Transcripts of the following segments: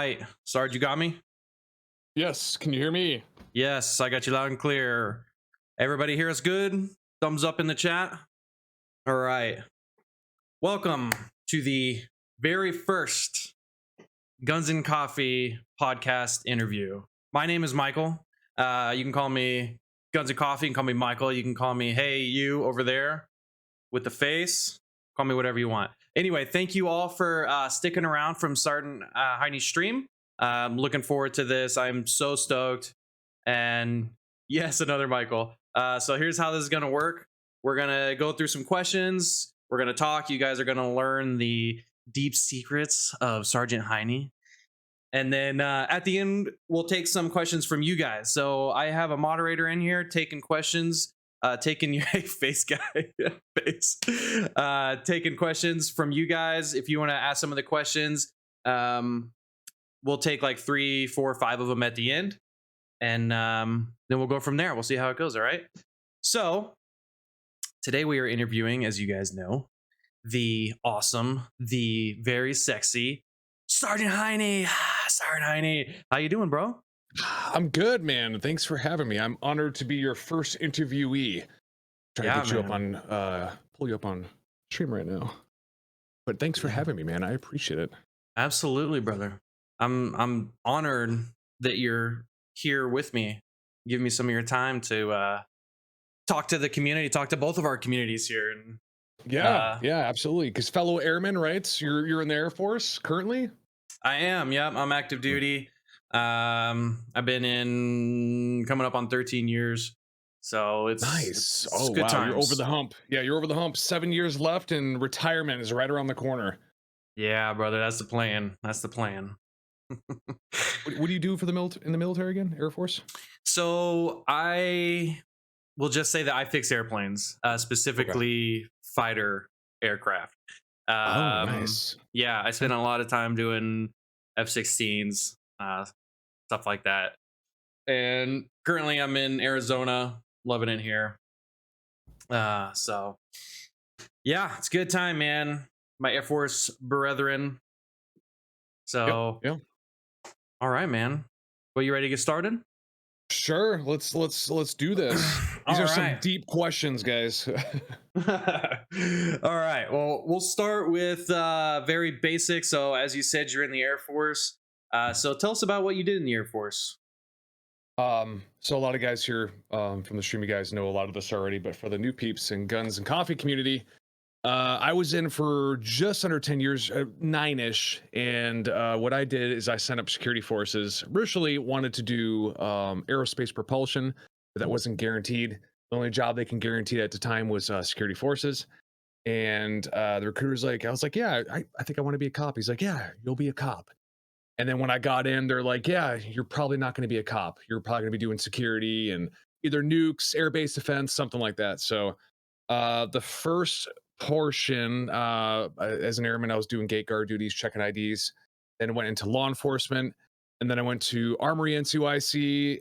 right. Sarge, you got me? Yes, can you hear me? Yes, I got you loud and clear. Everybody hear us good? Thumbs up in the chat. All right. Welcome to the very first Guns and Coffee podcast interview. My name is Michael. You can call me Guns and Coffee. You can call me Michael. You can call me, hey, you over there with the face. Call me whatever you want. Anyway, thank you all for sticking around from SergeantHeine's stream. I'm looking forward to this. I'm so stoked. And yes, another Michael. So here's how this is going to work. We're going to go through some questions. We're going to talk. You guys are going to learn the deep secrets of Sergeant Heine. And then at the end, we'll take some questions from you guys. So I have a moderator in here taking questions, taking your face guy face, taking questions from you guys. If you want to ask some of the questions, we'll take like 3, 4, 5 of them at the end. And then we'll go from there. We'll see how it goes. All right. So today we are interviewing, as you guys know, the awesome, the very sexy Sergeant Heine. Sergeant Heine. How you doing, bro? I'm good, man. Thanks for having me. I'm honored to be your first interviewee. Trying to get you up on, pull you up on stream right now. But thanks for having me, man. I appreciate it. Absolutely, brother. I'm honored that you're here with me. Give me some of your time to talk to the community, talk to both of our communities here. And yeah, absolutely. Because fellow airmen, right? You're in the Air Force currently? I am. Yep, I'm active duty. I've been in coming up on 13 years. So it's nice. It's good wow, times. You're over the hump. Yeah, you're over the hump. 7 years left, and retirement is right around the corner. Yeah, brother, that's the plan. That's the plan. What do you do for the in the military again? Air Force? So I will just say that I fix airplanes, specifically fighter aircraft. Nice. Yeah, I spent a lot of time doing F-16s, stuff like that. And currently I'm in Arizona, loving it here. So yeah, it's a good time, man. My Air Force brethren. So yeah. All right, man. Well, you ready to get started? Sure. Let's do this. These are some deep questions, guys. All right. Well, we'll start with very basic. So, as you said, you're in the Air Force. So, tell us about what you did in the Air Force. So a lot of guys here from the stream, you guys know a lot of this already, but for the new peeps and Guns and Coffee community, I was in for just under 10 years, 9-ish. And what I did is I sent up security forces. Originally wanted to do aerospace propulsion, but that wasn't guaranteed. The only job they can guarantee at the time was security forces. And the recruiter's like, I was like, yeah, I think I want to be a cop. He's like, yeah, you'll be a cop. And then when I got in, they're like, yeah, you're probably not going to be a cop. You're probably going to be doing security and either nukes, airbase defense, something like that. So the first portion, as an airman, I was doing gate guard duties, checking IDs, then went into law enforcement. And then I went to Armory NCOIC,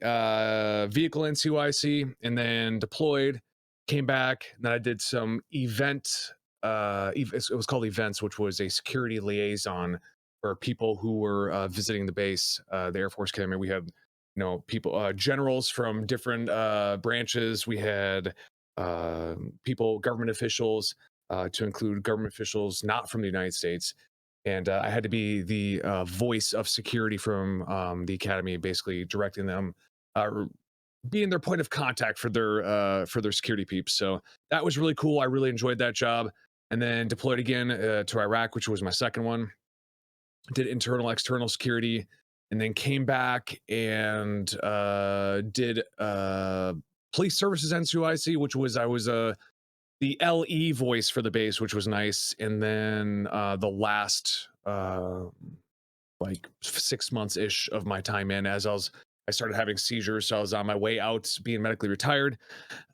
Vehicle NCOIC, and then deployed, came back. And then I did some event, it was called events, which was a security liaison for people who were visiting the base, the Air Force Academy. We had, people, generals from different branches. We had people, government officials, to include government officials not from the United States. And I had to be the voice of security from the academy, basically directing them, being their point of contact for their security peeps. So that was really cool. I really enjoyed that job. And then deployed again to Iraq, which was my second one. Did internal, external security, and then came back and did police services NCOIC, which was I was the LE voice for the base, which was nice. And then the last like 6 months ish of my time in, as I started having seizures, so I was on my way out being medically retired.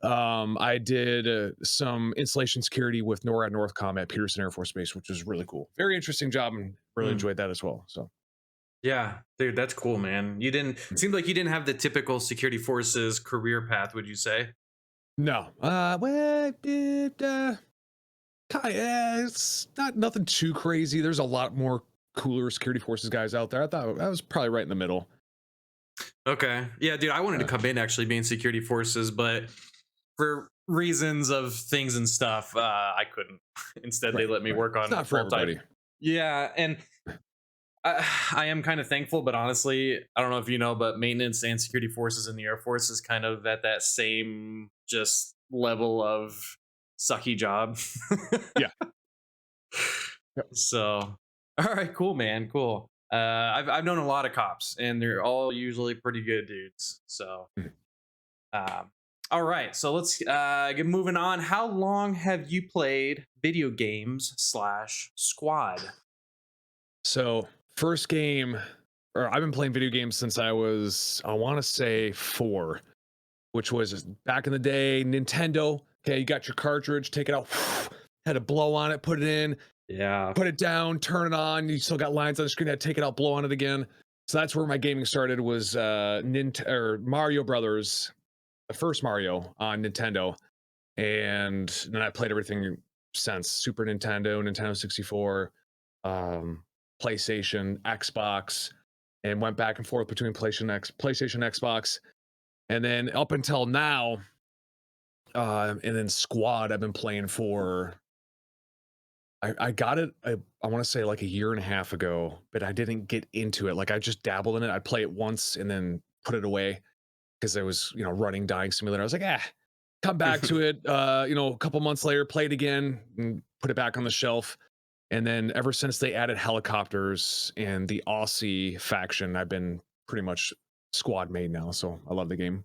I did some installation security with NORAD Northcom at Peterson Air Force Base, which was really cool. Very interesting job, and really enjoyed that as well. So yeah, dude, that's cool, man. It seemed like you didn't have the typical security forces career path, would you say? No. It's not nothing too crazy. There's a lot more cooler security forces guys out there. I thought I was probably right in the middle. Okay. Yeah, dude, I wanted to come in actually being security forces, but for reasons of things and stuff, I couldn't. Instead, they Right, let me right. work It's on not for multi. everybody. Yeah, and I am kind of thankful, but honestly, I don't know if you know, but maintenance and security forces in the Air Force is kind of at that same just level of sucky job. Yeah. Yep. So, all right, cool, man, cool. I've known a lot of cops, and they're all usually pretty good dudes. So, Mhm. um, all right, so let's get moving on. How long have you played video games slash squad? So first game, or I've been playing video games since I was, I want to say 4, which was back in the day, Nintendo. Okay, you got your cartridge, take it out, had to blow on it, put it in, Yeah. put it down, turn it on. You still got lines on the screen. I take it out, blow on it again. So that's where my gaming started. Was Mario Brothers, the first Mario on Nintendo, and then I played everything since Super Nintendo, Nintendo 64, um, PlayStation, Xbox, and went back and forth between PlayStation, Xbox, and then up until now, and then Squad. I've been playing for I got it, I want to say like a year and a half ago, but I didn't get into it. Like I just dabbled in it. I'd play it once and then put it away because I was, running Dying Simulator. I was like, come back to it. A couple months later, play it again and put it back on the shelf. And then ever since they added helicopters and the Aussie faction, I've been pretty much squad made now. So I love the game.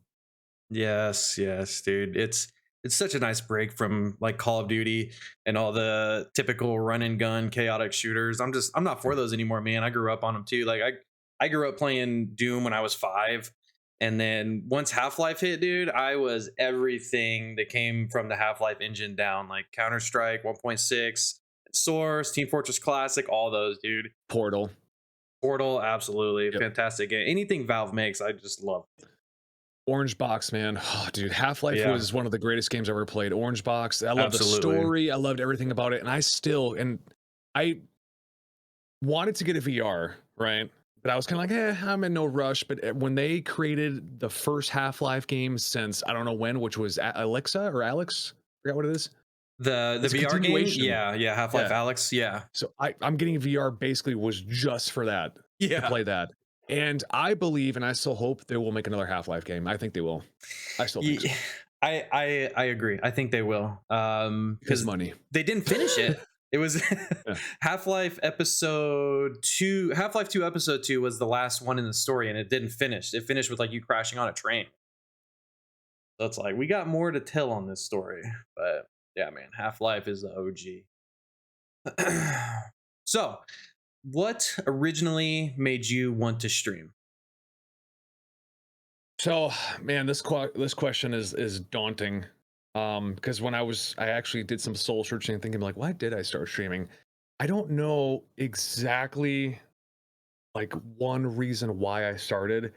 Yes, yes, dude. It's such a nice break from like Call of Duty and all the typical run and gun chaotic shooters. I'm not for those anymore, man. I grew up on them too. Like I grew up playing Doom when I was 5. And then once Half-Life hit, dude, I was everything that came from the Half-Life engine down, like Counter-Strike 1.6, Source, Team Fortress Classic, all those, dude. Portal. Portal, absolutely. Yep. Fantastic game. Anything Valve makes, I just love. Orange Box, man. Oh, dude, Half-Life Yeah, was one of the greatest games I ever played. Orange Box. I love the absolutely. story. I loved everything about it. And I wanted to get a VR, right? But I was kind of like, I'm in no rush. But when they created the first Half-Life game since I don't know when, which was Alexa or Alex, forgot what it is. The It's a VR game, continuation. yeah, Half-Life Yeah. Alex, yeah. So I'm getting VR basically was just for that, to Yeah. play that. And I believe and I still hope they will make another Half-Life game. I think they will. I still think so. I agree. I think they will. Because Because money. they didn't finish it. It was Yeah. Half-Life episode 2. Half-Life 2 episode 2 was the last one in the story, and it didn't finish. It finished with like you crashing on a train. So it's like we got more to tell on this story. But yeah, man, Half-Life is the OG. So, what originally made you want to stream? So, man, this question is daunting. Because when I actually did some soul searching, thinking like, why did I start streaming? I don't know exactly like one reason why I started.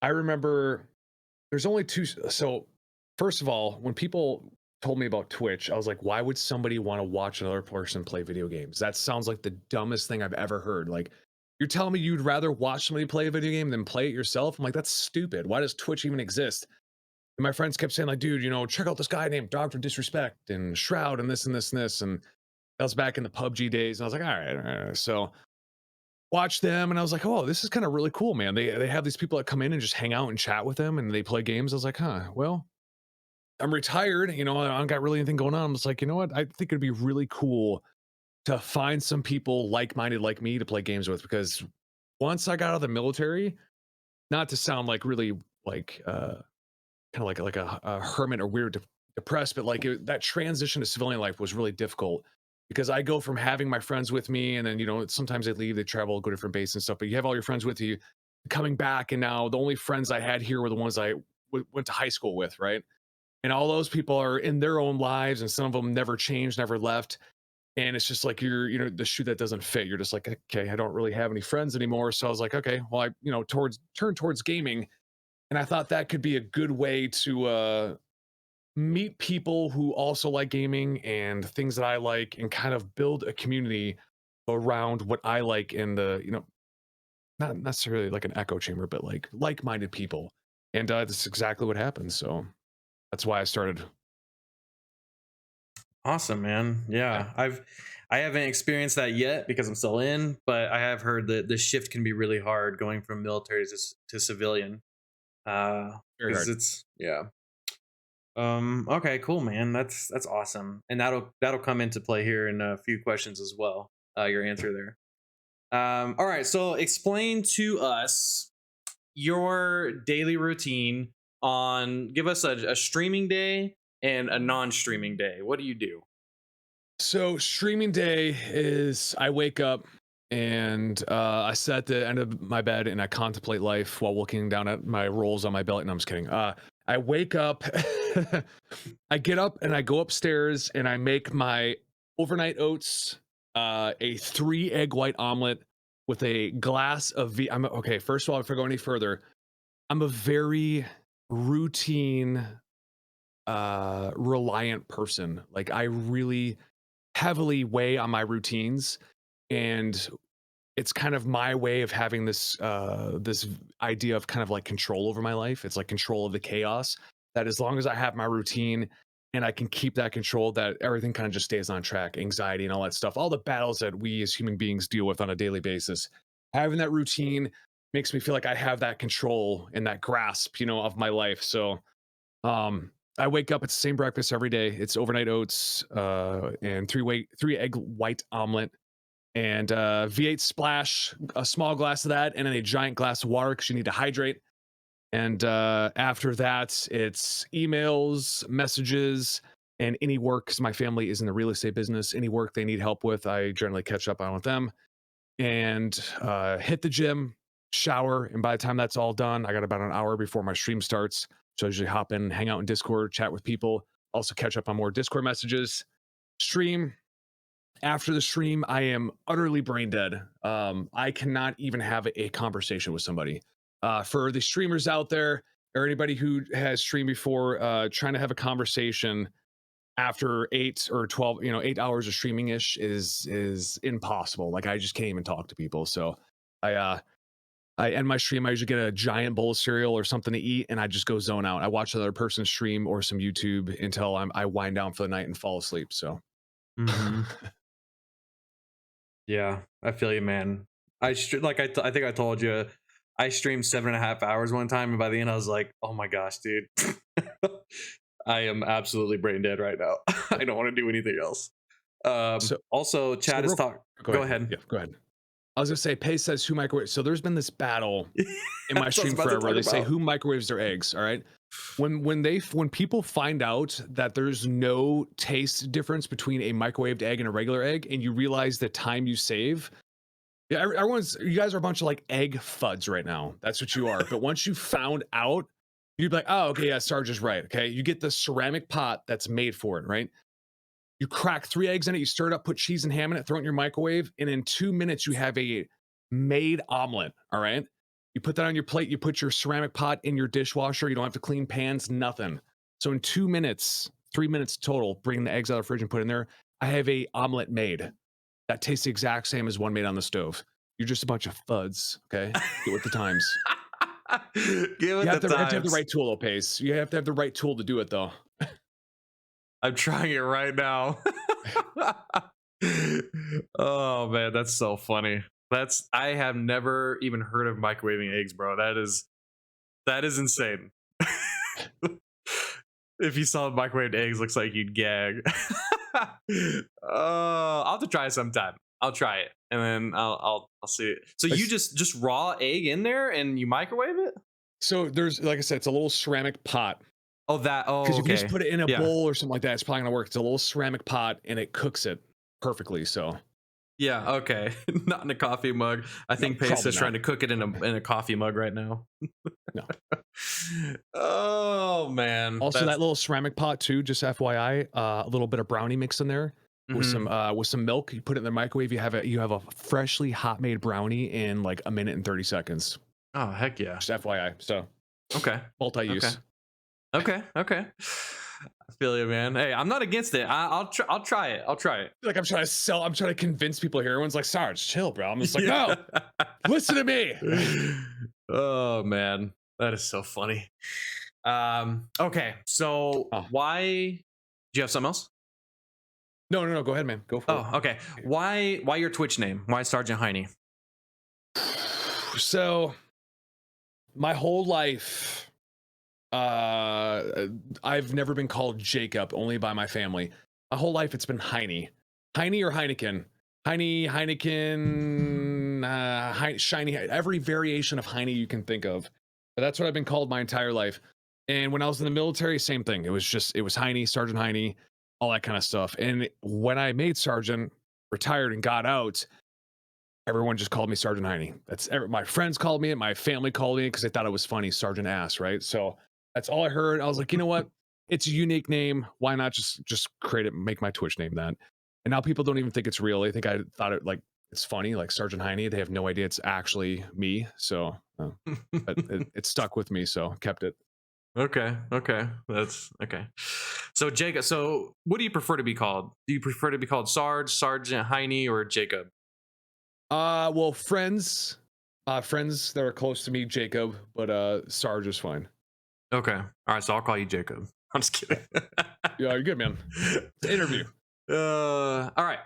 I remember there's only two. So, first of all, when people told me about Twitch, I was like, why would somebody want to watch another person play video games? That sounds like the dumbest thing I've ever heard. Like, you're telling me you'd rather watch somebody play a video game than play it yourself? I'm like, that's stupid. Why does Twitch even exist? And my friends kept saying, like, dude, check out this guy named Dr. Disrespect and Shroud and this and this and this. And that was back in the PUBG days. And I was like, all right. So watch them. And I was like, oh, this is kind of really cool, man. They have these people that come in and just hang out and chat with them and they play games. I was like, well, I'm retired, I don't got really anything going on. I'm just like, you know what? I think it'd be really cool to find some people like-minded like me to play games with, because once I got out of the military, not to sound like really like kind of like a hermit or weird depressed, but like that transition to civilian life was really difficult because I go from having my friends with me and then sometimes they leave, they travel, go to different bases and stuff, but you have all your friends with you coming back, and now the only friends I had here were the ones I went to high school with, right? And all those people are in their own lives and some of them never changed, never left. And it's just like you're the shoe that doesn't fit. You're just like, okay, I don't really have any friends anymore. So I was like, okay, well, I turn towards gaming. And I thought that could be a good way to meet people who also like gaming and things that I like and kind of build a community around what I like in the, not necessarily like an echo chamber, but like-minded people. And that's exactly what happened. So that's why I started. Awesome, man. Yeah, I haven't experienced that yet because I'm still in, but I have heard that the shift can be really hard going from military to civilian. Very Because hard. it's yeah. Okay, cool, man. That's awesome, and that'll come into play here in a few questions as well. Your answer there. All right, so explain to us your daily routine on. Give us a streaming day and a non-streaming day. What do you do? So streaming day is I wake up and I sit at the end of my bed and I contemplate life while looking down at my rolls on my belly. No, I'm just kidding. I wake up, I get up and I go upstairs and I make my overnight oats, a 3 egg white omelet with a glass of okay. First of all, before I go any further, I'm a very routine, reliant person. Like I really heavily weigh on my routines, and it's kind of my way of having this idea of kind of like control over my life. It's like control of the chaos, that as long as I have my routine and I can keep that control, that everything kind of just stays on track. Anxiety and all that stuff, all the battles that we as human beings deal with on a daily basis, having that routine makes me feel like I have that control and that grasp, of my life. So I wake up, it's the same breakfast every day. It's overnight oats, and 3 egg white omelet, and V8 splash, a small glass of that, and then a giant glass of water because you need to hydrate. And after that, it's emails, messages, and any work, because my family is in the real estate business. Any work they need help with, I generally catch up on with them. And hit the gym, shower, and by the time that's all done, I got about an hour before my stream starts. So I usually hop in, hang out in Discord, chat with people, also catch up on more Discord messages, stream. After the stream, I am utterly brain dead. I cannot even have a conversation with somebody. For the streamers out there or anybody who has streamed before, trying to have a conversation after 8 or 12, 8 hours of streaming ish is impossible. Like I just can't even talk to people. So I end my stream. I usually get a giant bowl of cereal or something to eat, and I just go zone out. I watch another person stream or some YouTube until I wind down for the night and fall asleep. So, Yeah, I feel you, man. Like I think I told you, I streamed 7.5 hours one time, and by the end I was like, oh my gosh, dude, I am absolutely brain dead right now. I don't want to do anything else. so, Also, Chad is talking. Go ahead. Yeah, go ahead. I was gonna say, Pace says who microwaves. So there's been this battle in my That's what I was stream about to forever. talk They say about. who microwaves their eggs. All right. When people find out that there's no taste difference between a microwaved egg and a regular egg, and you realize the time you save, yeah, you guys are a bunch of like egg fuds right now. That's what you are. But once you found out, you'd be like, oh, okay, yeah, Sarge is right. Okay, you get the ceramic pot that's made for it, right? You crack 3 eggs in it, you stir it up, put cheese and ham in it, throw it in your microwave, and in 2 minutes you have a made omelet. All right. You put that on your plate, you put your ceramic pot in your dishwasher, you don't have to clean pans, nothing. So in 2 minutes, 3 minutes total, bring the eggs out of the fridge and put in there. I have a omelet made that tastes the exact same as one made on the stove. You're just a bunch of fuds, okay? Get with the times. Give it You have the to have the times. right tool, though, Pace. You have to have the right tool to do it, though. I'm trying it right now. Oh man, that's so funny. I have never even heard of microwaving eggs, bro. That is insane. If you saw microwaved eggs, looks like you'd gag. I'll have to try it sometime. I'll try it and then I'll see it. So you just raw egg in there and you microwave it? So there's, like I said, it's a little ceramic pot. Oh, Because if you just okay. put it in a Yeah. bowl or something like that, it's probably gonna work. It's a little ceramic pot and it cooks it perfectly. So Yeah, okay. Not in a coffee mug. I think Pace probably is trying to cook it in a coffee mug right now. No. Oh man. Also, that little ceramic pot too, just FYI, a little bit of brownie mix in there with some milk. You put it in the microwave. You have a freshly hot made brownie in like a minute and 30 seconds. Oh heck yeah. Just FYI. So Okay. multi-use. Okay. I feel you, man. Hey, I'm not against it. I'll try. I'll try it. I'll try it. Like I'm trying to convince people here. Everyone's like, Sarge, chill, bro. I'm just like, Yeah. no, listen to me. Oh man, that is so funny. Okay, so why? Do you have something else? No. Go ahead, man. Go for it. Oh, okay. Why your Twitch name? Why Sergeant Heine? So, my whole life, I've never been called Jacob, only by my family. My whole life, it's been Heine. Heine or Heineken. Heine, Heineken, Shiny, every variation of Heine you can think of. But that's what I've been called my entire life. And when I was in the military, same thing. It was Heine, Sergeant Heine, all that kind of stuff. And when I made Sergeant, retired and got out, everyone just called me Sergeant Heine. My friends called me it, my family called me it because they thought it was funny, Sergeant Ass, right? So that's all I heard. I was like, you know what? It's a unique name. Why not just create it, make my Twitch name that? And now people don't even think it's real. They think I thought it like it's funny, like Sergeant Heine. They have no idea it's actually me. So but it stuck with me, so kept it. Okay, that's okay. So Jacob, so what do you prefer to be called? Do you prefer to be called Sarge, Sergeant Heine, or Jacob? Well, friends that are close to me, Jacob, but Sarge is fine. Okay, all right. So I'll call you Jacob. I'm just kidding. Yeah, you're good, man. It's an interview. All right.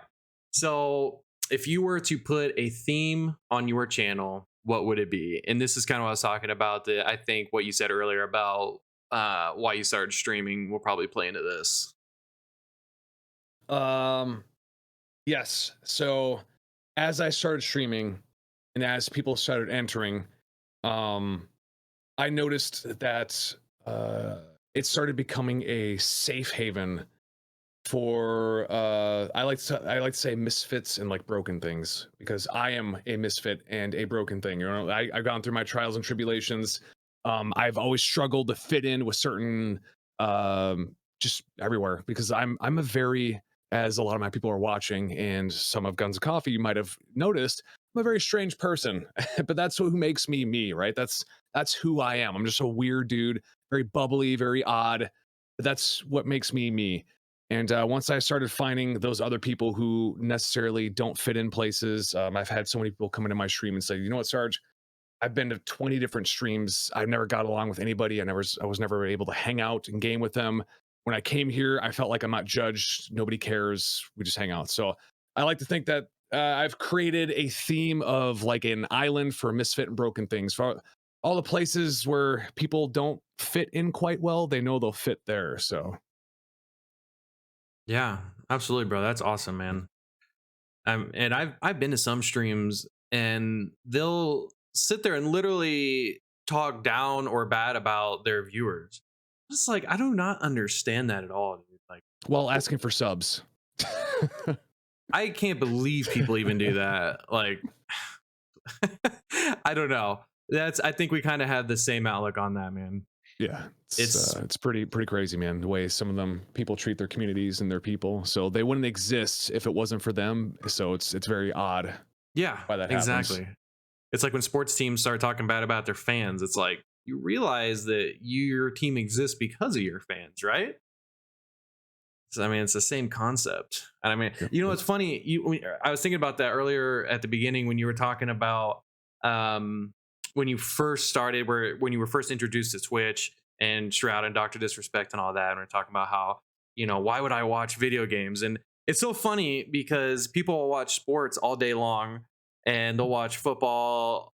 So if you were to put a theme on your channel, what would it be? And this is kind of what I was talking about. I think what you said earlier about why you started streaming will probably play into this. Yes. So as I started streaming and as people started entering, I noticed that it started becoming a safe haven for I like to say misfits and like broken things, because I am a misfit and a broken thing. You know, I've gone through my trials and tribulations. I've always struggled to fit in with certain just everywhere, because I'm a very, as a lot of my people are watching and some of Guns of Coffee you might have noticed, I'm a very strange person. But that's who makes me me, right? That's who I am. I'm just a weird dude, very bubbly, very odd. But that's what makes me me. And once I started finding those other people who necessarily don't fit in places, I've had so many people come into my stream and say, you know what, Sarge, I've been to 20 different streams. I've never got along with anybody. I was never able to hang out and game with them. When I came here, I felt like I'm not judged. Nobody cares. We just hang out. So I like to think that I've created a theme of like an island for misfit and broken things. For all the places where people don't fit in quite well, they know they'll fit there. So Yeah, absolutely, bro. That's awesome, man. And I've been to some streams and they'll sit there and literally talk down or bad about their viewers. It's like I do not understand that at all, dude. Like, while asking for subs. I can't believe people even do that. Like, I don't know. I think we kind of have the same outlook on that, man. Yeah, it's pretty crazy, man, the way some of them people treat their communities and their people. So they wouldn't exist if it wasn't for them. So it's very odd. Yeah, why that exactly. happens. It's like when sports teams start talking bad about their fans. It's like you realize that your team exists because of your fans, right? So, I mean, it's the same concept. And I mean, you know, what's funny. I was thinking about that earlier at the beginning when you were talking about when you first started, when you were first introduced to Twitch and Shroud and Dr. Disrespect and all that. And we're talking about how, you know, why would I watch video games? And it's so funny because people will watch sports all day long and they'll watch football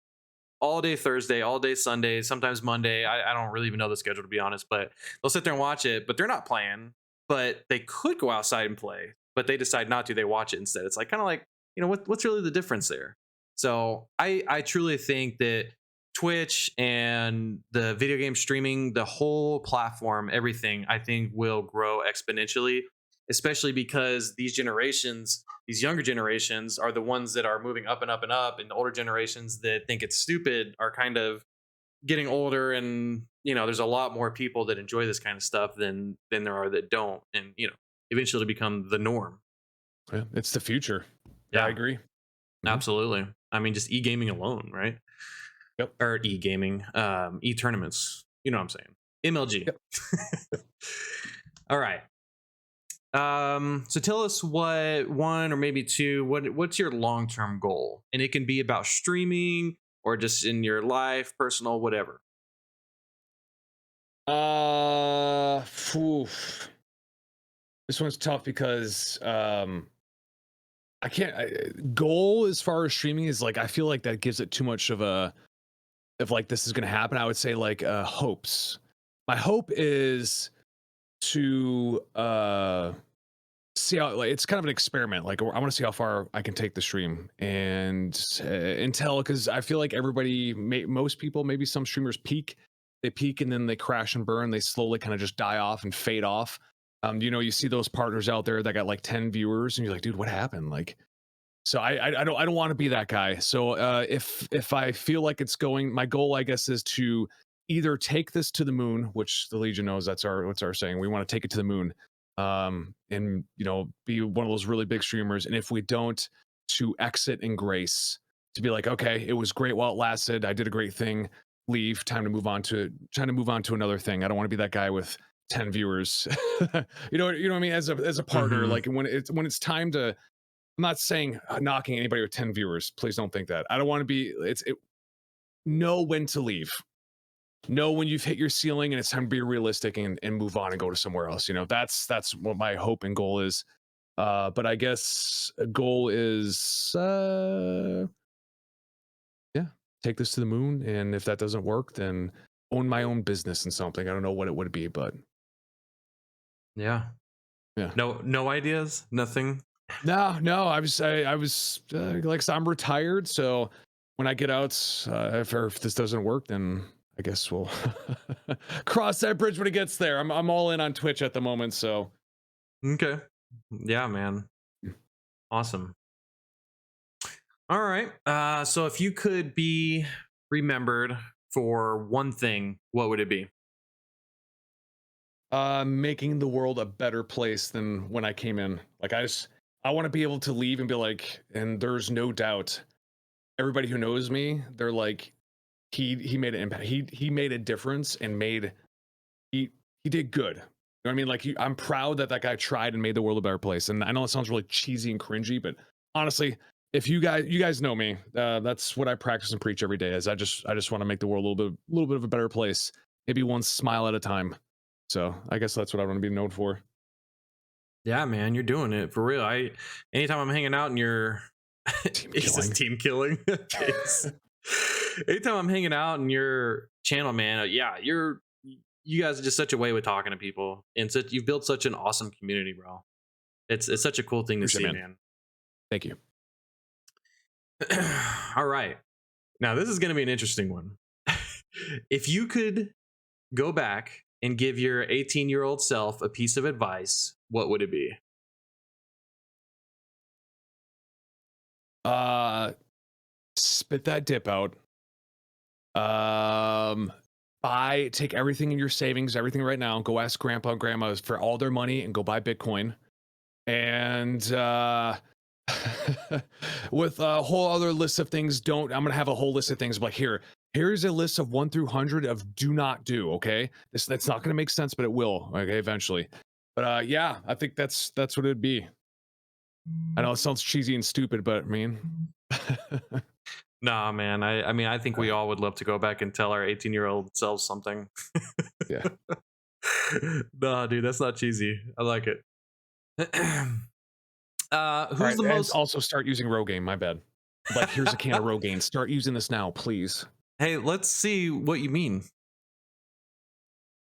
all day Thursday, all day Sunday, sometimes Monday. I don't really even know the schedule, to be honest, but they'll sit there and watch it, but they're not playing. But they could go outside and play, but they decide not to. They watch it instead. It's like kind of like, you know, what's really the difference there? So I truly think that Twitch and the video game streaming, the whole platform, everything, I think will grow exponentially, especially because these generations, these younger generations, are the ones that are moving up and up and up, and the older generations that think it's stupid are kind of getting older, and you know there's a lot more people that enjoy this kind of stuff than there are that don't, and you know eventually it'll become the norm. Yeah, it's the future. Yeah, I agree. Absolutely. I mean, just e-gaming alone, right? Yep. Or e-gaming, e-tournaments, you know what I'm saying, MLG. Yep. All right. So tell us what one or maybe two, what's your long-term goal? And it can be about streaming or just in your life, personal, whatever. Phew. This one's tough because I can't goal as far as streaming is like I feel like that gives it too much of a if like this is gonna happen. I would say like hopes. My hope is to see how like it's kind of an experiment. Like I want to see how far I can take the stream and until because I feel like everybody, most people, maybe some streamers peak, they peak and then they crash and burn. They slowly kind of just die off and fade off. You know, you see those partners out there that got like 10 viewers, and you're like, dude, what happened? Like, so I don't want to be that guy. So if I feel like it's going, my goal I guess is to either take this to the moon, which the Legion knows what's our saying. We want to take it to the moon, and you know be one of those really big streamers. And if we don't, to exit in grace, to be like, okay, it was great while it lasted. I did a great thing. Leave. Time to move on to another thing. I don't want to be that guy with 10 viewers. You know what I mean? As a partner, Mhm. like when it's time to I'm not saying knocking anybody with 10 viewers. Please don't think that. I don't want to be, know when to leave. Know when you've hit your ceiling and it's time to be realistic and move on and go to somewhere else. You know, that's what my hope and goal is. But I guess a goal is, yeah, take this to the moon. And if that doesn't work, then own my own business and something. I don't know what it would be, but Yeah. yeah. No ideas, nothing. No, I was like I said, I'm retired, so when I get out, if this doesn't work, then I guess we'll cross that bridge when it gets there. I'm all in on Twitch at the moment, so Okay. Yeah, man. Awesome. All right. So if you could be remembered for one thing, what would it be? making the world a better place than when I came in. Like I want to be able to leave and be like, and there's no doubt, everybody who knows me, they're like, he made an impact. He made a difference and made he he did good. You know what I mean? Like I'm proud that that guy tried and made the world a better place. And I know it sounds really cheesy and cringy, but honestly, if you guys know me, that's what I practice and preach every day. Is I just want to make the world a little bit of a better place, maybe one smile at a time. So I guess that's what I want to be known for. Yeah, man, you're doing it for real. Anytime I'm hanging out in your Team he says killing. team killing. Jeez. Anytime I'm hanging out in your channel, man, yeah, you guys are just such a way with talking to people, and such you've built such an awesome community, bro. It's such a cool thing to Appreciate it, see, man. man. Thank you. All right, now this is going to be an interesting one. If you could go back and give your 18-year-old self a piece of advice, what would it be? Uh, spit that dip out. Um, take everything in your savings, everything right now. Go ask grandpa and grandma for all their money and go buy Bitcoin. And with a whole other list of things, I'm gonna have a whole list of things like here's a list of 1 through 100 of do not do. Okay, that's not gonna make sense, but it will. Okay, eventually. But yeah, I think that's what it'd be. I know it sounds cheesy and stupid, but I mean, Nah, man. I mean, I think we all would love to go back and tell our 18-year-old selves something. yeah. Nah, dude, that's not cheesy. I like it. All Who's right, the and most? also start using Rogaine. My bad. Like, here's a can of Rogaine. Start using this now, please. Hey, let's see what you mean.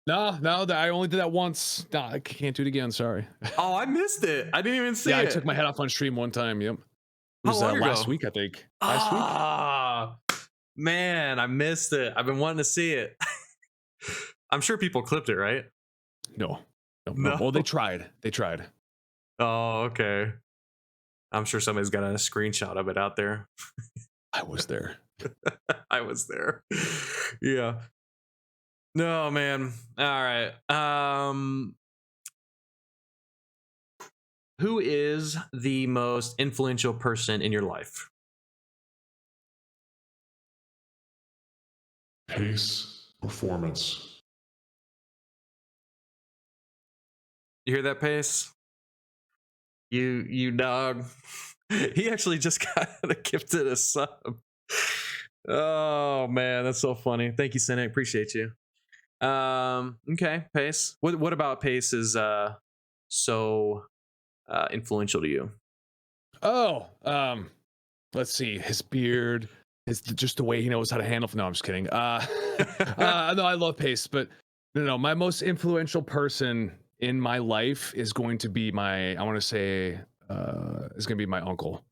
No, I only did that once. No, I can't do it again. Sorry. Oh, I missed it. I didn't even see Yeah, I it. took my head off on stream one time. Yep. It How was long last ago? week, I think. Last week? Ah, man, I missed it. I've been wanting to see it. I'm sure people clipped it, right? No. No, no. No. Well, they tried. They tried. Oh, okay. I'm sure somebody's got a screenshot of it out there. I was there. I was there. Yeah. No, man. All right. Who is the most influential person in your life? Pace, performance. You hear that, Pace? You dog. He actually just got gifted a sub. Oh man, that's so funny. Thank you, Cynic. Appreciate you. Okay, Pace. What about Pace is so influential to you? Oh, let's see. His beard, just the way he knows how to handle. No, I'm just kidding. No, I love Pace, but no. My most influential person in my life is going to be I want to say, is going to be my uncle.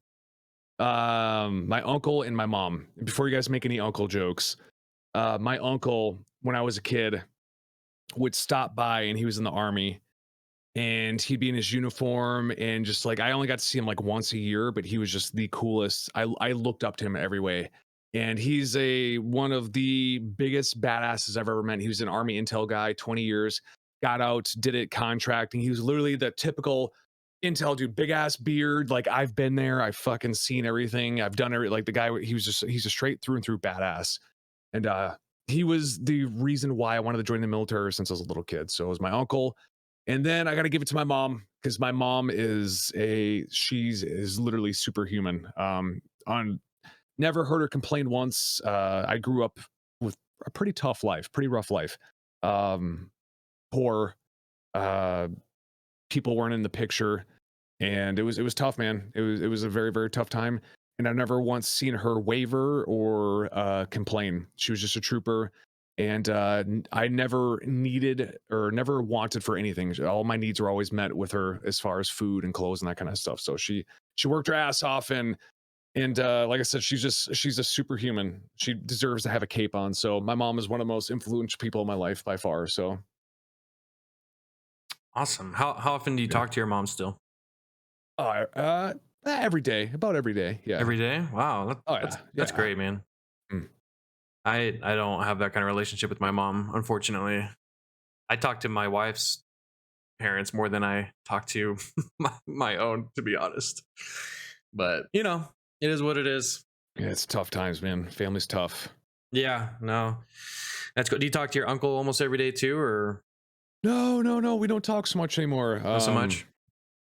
My uncle and my mom. Before you guys make any uncle jokes, my uncle, when I was a kid, would stop by, and he was in the army, and he'd be in his uniform, and just like, I only got to see him like once a year, but he was just the coolest. I looked up to him in every way, and he's one of the biggest badasses I've ever met. He was an army intel guy, 20 years, got out, did it contracting. He was literally the typical intel dude, big ass beard. Like, I've been there, I've fucking seen everything, I've done like the guy, he's a straight through and through badass. And he was the reason why I wanted to join the military since I was a little kid. So it was my uncle. And then I got to give it to my mom, because my mom is literally superhuman. Never heard her complain once. I grew up with a pretty tough life, pretty rough life. Poor, people weren't in the picture, and it was tough, man. It was a very, very tough time. And I've never once seen her waver or complain. She was just a trooper. And I never needed or never wanted for anything. All my needs were always met with her, as far as food and clothes and that kind of stuff. So she worked her ass off, and like I said, she's a superhuman. She deserves to have a cape on. So my mom is one of the most influential people in my life by far. So awesome. How often do you talk to your mom still? Every day, about every day. Yeah, every day. Wow, that's great, man. I don't have that kind of relationship with my mom, unfortunately. I talk to my wife's parents more than I talk to my own, to be honest. But you know, it is what it is. Yeah, it's tough times, man. Family's tough. Yeah, no, that's good. Do you talk to your uncle almost every day too, or? No, we don't talk so much anymore. Not so much.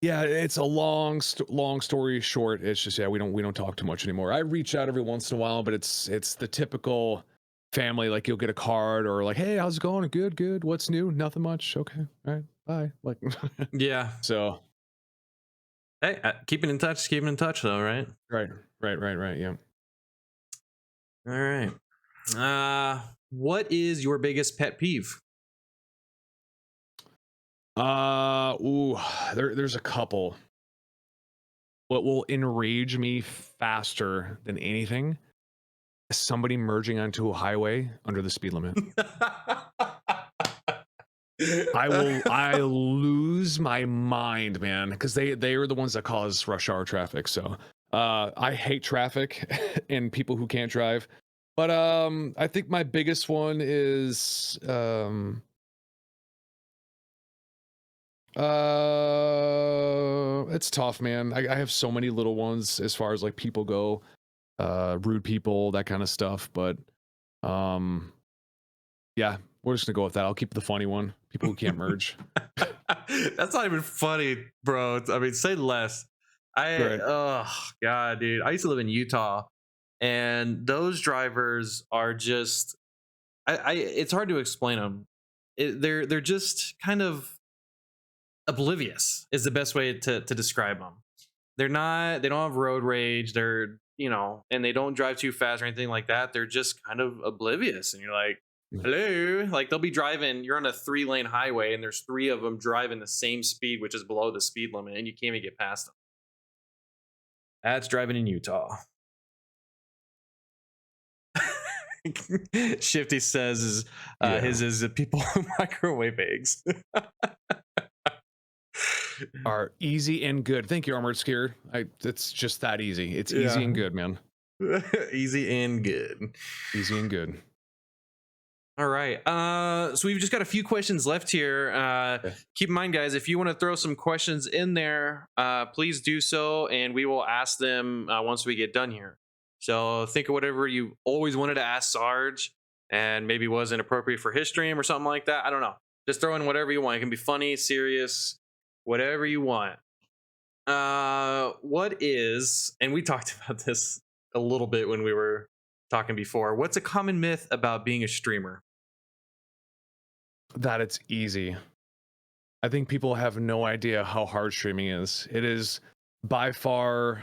Yeah, it's a long story short. It's just, yeah, we don't talk too much anymore. I reach out every once in a while, but it's the typical family. Like, you'll get a card, or like, hey, how's it going? Good. What's new? Nothing much. Okay, all right, bye. Like, yeah. So, hey, keeping in touch though, right? Right. Yeah. All right. What is your biggest pet peeve? There's a couple. What will enrage me faster than anything is somebody merging onto a highway under the speed limit. I lose my mind, man, because they are the ones that cause rush hour traffic. So I hate traffic and people who can't drive. But I think my biggest one is it's tough, man. I have so many little ones as far as like people go, rude people, that kind of stuff. But yeah, we're just gonna go with that. I'll keep the funny one. People who can't merge. That's not even funny, bro. I mean, say less. Oh god, dude. I used to live in Utah, and those drivers are just it's hard to explain them. They're just kind of oblivious is the best way to describe them. They don't have road rage. They're, and they don't drive too fast or anything like that. They're just kind of oblivious. And you're like, hello, like they'll be driving, you're on a 3-lane highway and there's 3 of them driving the same speed, which is below the speed limit, and you can't even get past them. That's driving in Utah. Shifty says his is people who microwave eggs. Are easy and good. Thank you, Armored Scared. It's just that easy. It's easy and good, man. Easy and good. Easy and good. All right. So we've just got a few questions left here. Keep in mind, guys, if you want to throw some questions in there, please do so, and we will ask them once we get done here. So think of whatever you always wanted to ask Sarge and maybe wasn't appropriate for his stream or something like that. I don't know. Just throw in whatever you want. It can be funny, serious, whatever you want. What is, and we talked about this a little bit when we were talking before. What's a common myth about being a streamer? That it's easy. I think people have no idea how hard streaming is. It is by far,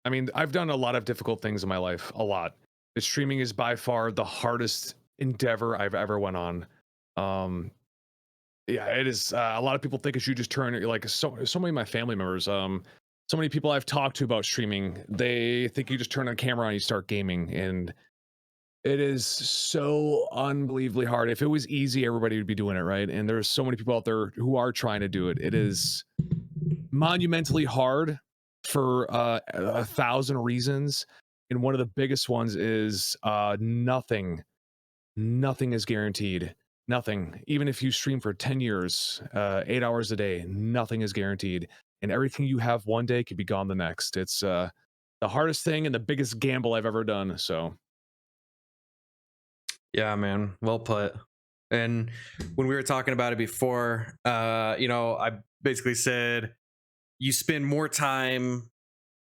I mean, I've done a lot of difficult things in my life, a lot. But streaming is by far the hardest endeavor I've ever went on. Um, yeah, it is. A lot of people think it's you just turn like so many of my family members, so many people I've talked to about streaming, they think you just turn on camera and you start gaming, and it is so unbelievably hard. If it was easy, everybody would be doing it, right? And there's so many people out there who are trying to do it. It is monumentally hard for a thousand reasons, and one of the biggest ones is nothing is guaranteed. Nothing. Even if you stream for 10 years, 8 hours a day, nothing is guaranteed, and everything you have one day could be gone the next. It's the hardest thing and the biggest gamble I've ever done. So Yeah, man. Well put. And when we were talking about it before, I basically said you spend more time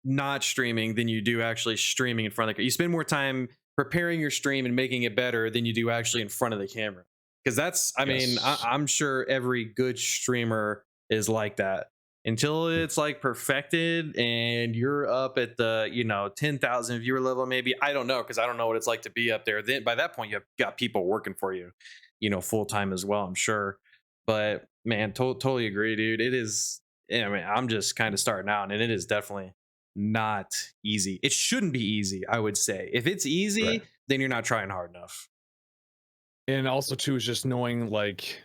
not streaming than you do actually streaming in front of the. You spend more time preparing your stream and making it better than you do actually in front of the camera. Because that's, I mean, yes. I'm sure every good streamer is like that until it's like perfected and you're up at the 10,000 viewer level. Maybe, I don't know, because I don't know what it's like to be up there. Then by that point you've got people working for you, full time as well, I'm sure. But man, totally agree, dude. It is, I mean, I'm just kind of starting out, and it is definitely not easy. It shouldn't be easy, I would say. If it's Right. easy, then you're not trying hard enough. And also too is just knowing, like,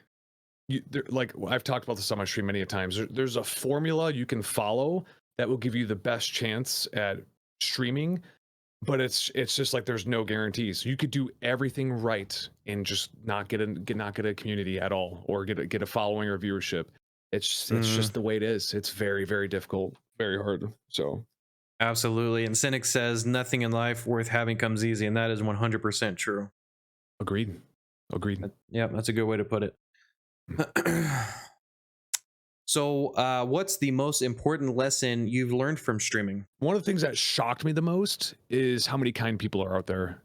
like I've talked about this on my stream many a times. There's a formula you can follow that will give you the best chance at streaming, but it's just like there's no guarantees. You could do everything right and just not get a community at all, or get a following or viewership. It's Mm, just the way it is. It's very, very difficult, very hard. So absolutely. And Cynic says nothing in life worth having comes easy, and that is 100% true. agreed. Agreed. Yeah, that's a good way to put it. So, what's the most important lesson you've learned from streaming? One of the things that shocked me the most is how many kind people are out there.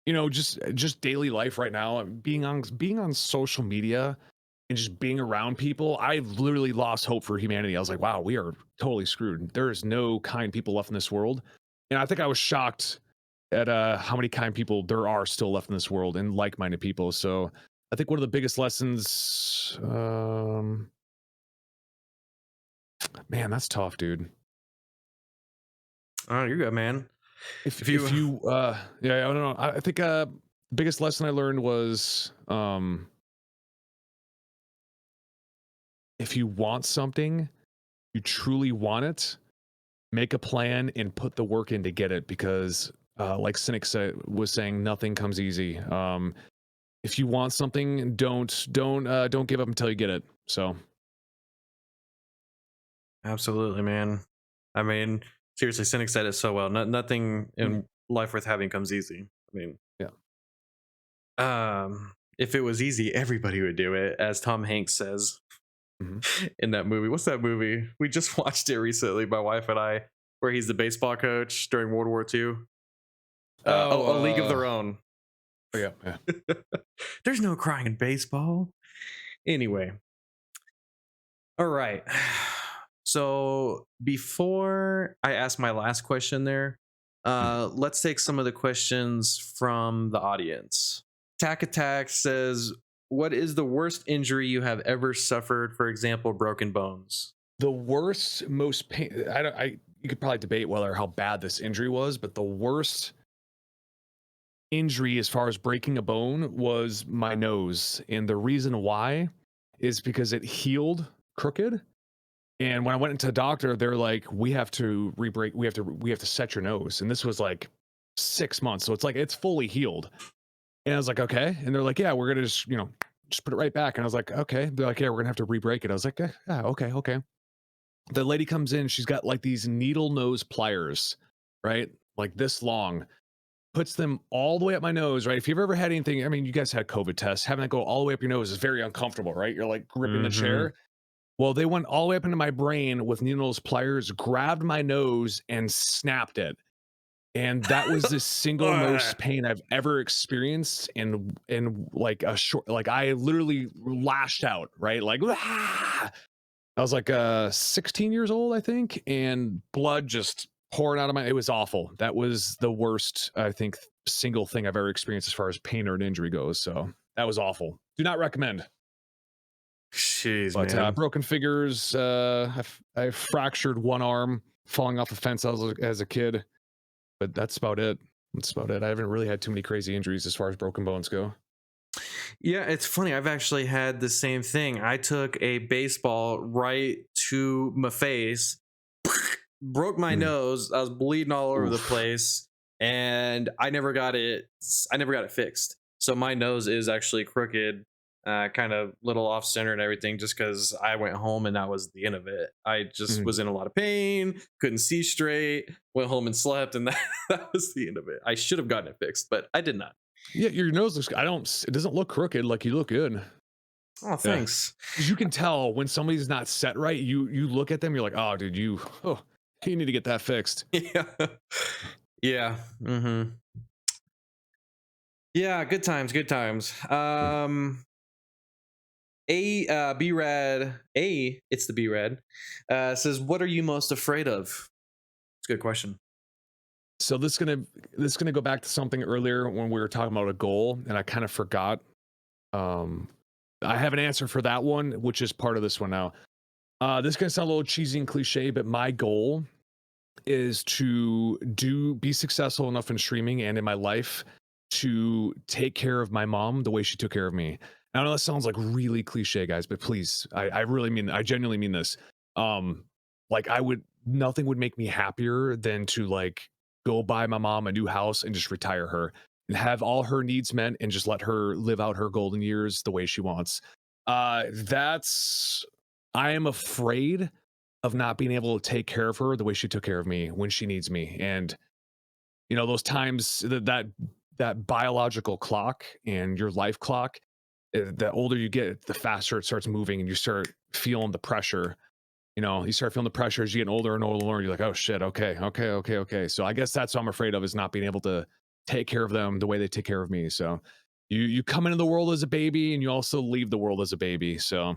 Just daily life right now, being on social media and just being around people, I've literally lost hope for humanity. I was like, wow, we are totally screwed. There is no kind people left in this world. And I think I was shocked at how many kind people there are still left in this world, and like-minded people. So I think one of the biggest lessons, man, that's tough, dude. Oh, you're good, man. If If you, if you yeah, I don't know. I think biggest lesson I learned was, if you want something, you truly want it, make a plan and put the work in to get it, because like Cynic was saying, nothing comes easy. If you want something, don't give up until you get it. So absolutely, man. I mean, seriously, Cynic said it so well. Nothing in life worth having comes easy. I mean, yeah. if it was easy, everybody would do it, as Tom Hanks says Mhm. in that movie. What's that movie? We just watched it recently, my wife and I, where he's the baseball coach during World War II. A League of Their Own. Oh yeah, yeah. There's no crying in baseball. Anyway, all right. So before I ask my last question there, let's take some of the questions from the audience. Tack Attack says, what is the worst injury you have ever suffered? For example, broken bones. The worst, most pain. You could probably debate whether how bad this injury was, but the worst injury as far as breaking a bone was my nose, and the reason why is because it healed crooked. And when I went into the doctor, they're like, we have to re-break, we have to set your nose. And this was like 6 months. So it's like it's fully healed. And I was like, okay. And they're like, yeah, we're gonna just put it right back. And I was like, okay. They're like, yeah, we're gonna have to re-break it. I was like, yeah, okay, okay. The lady comes in, she's got like these needle nose pliers, right? Like this long, puts them all the way up my nose, right? If you've ever had anything, I mean, you guys had COVID tests, having that go all the way up your nose is very uncomfortable, right? You're like gripping the Mm-hmm. chair. Well, they went all the way up into my brain with needles, pliers, grabbed my nose, and snapped it. And that was the single most pain I've ever experienced in like a short, like I literally lashed out, right? Like, "Ah!" I was like 16 years old, I think, and blood just pouring out of my, it was awful. That was the worst, I think, single thing I've ever experienced as far as pain or an injury goes. So that was awful. Do not recommend. Jeez, But man. broken fingers, I fractured one arm falling off a fence as a kid, but that's about it. That's about it. I haven't really had too many crazy injuries as far as broken bones go. Yeah, it's funny. I've actually had the same thing. I took a baseball right to my face, broke my Mm. nose. I was bleeding all over the Oof. place, and I never got it. I never got it fixed. So my nose is actually crooked, kind of little off center and everything. Just because I went home and that was the end of it. I just Mm. was in a lot of pain, couldn't see straight. Went home and slept, and that was the end of it. I should have gotten it fixed, but I did not. Yeah, your nose looks. I don't. It doesn't look crooked. Like you look good. Oh, Yeah, thanks. 'cause you can tell when somebody's not set right. You look at them. You're like, oh, dude, you need to get that fixed. Yeah. Yeah. Mm-hmm. Yeah, good times, good times. B Rad A, it's the B Rad. Says, what are you most afraid of? It's a good question. So this is gonna go back to something earlier when we were talking about a goal, and I kind of forgot. Um, I have an answer for that one, which is part of this one now. This is gonna sound a little cheesy and cliche, but my goal is to be successful enough in streaming and in my life to take care of my mom the way she took care of me. I know that sounds like really cliche, guys, but please, I really mean, I genuinely mean this. Um, like nothing would make me happier than to like go buy my mom a new house and just retire her and have all her needs met and just let her live out her golden years the way she wants. That's I am afraid of not being able to take care of her the way she took care of me when she needs me. And those times that biological clock and your life clock, the older you get, the faster it starts moving, and you start feeling the pressure. You start feeling the pressure as you get older and older. You're like, oh shit, okay. So I guess that's what I'm afraid of, is not being able to take care of them the way they take care of me. So you come into the world as a baby, and you also leave the world as a baby. So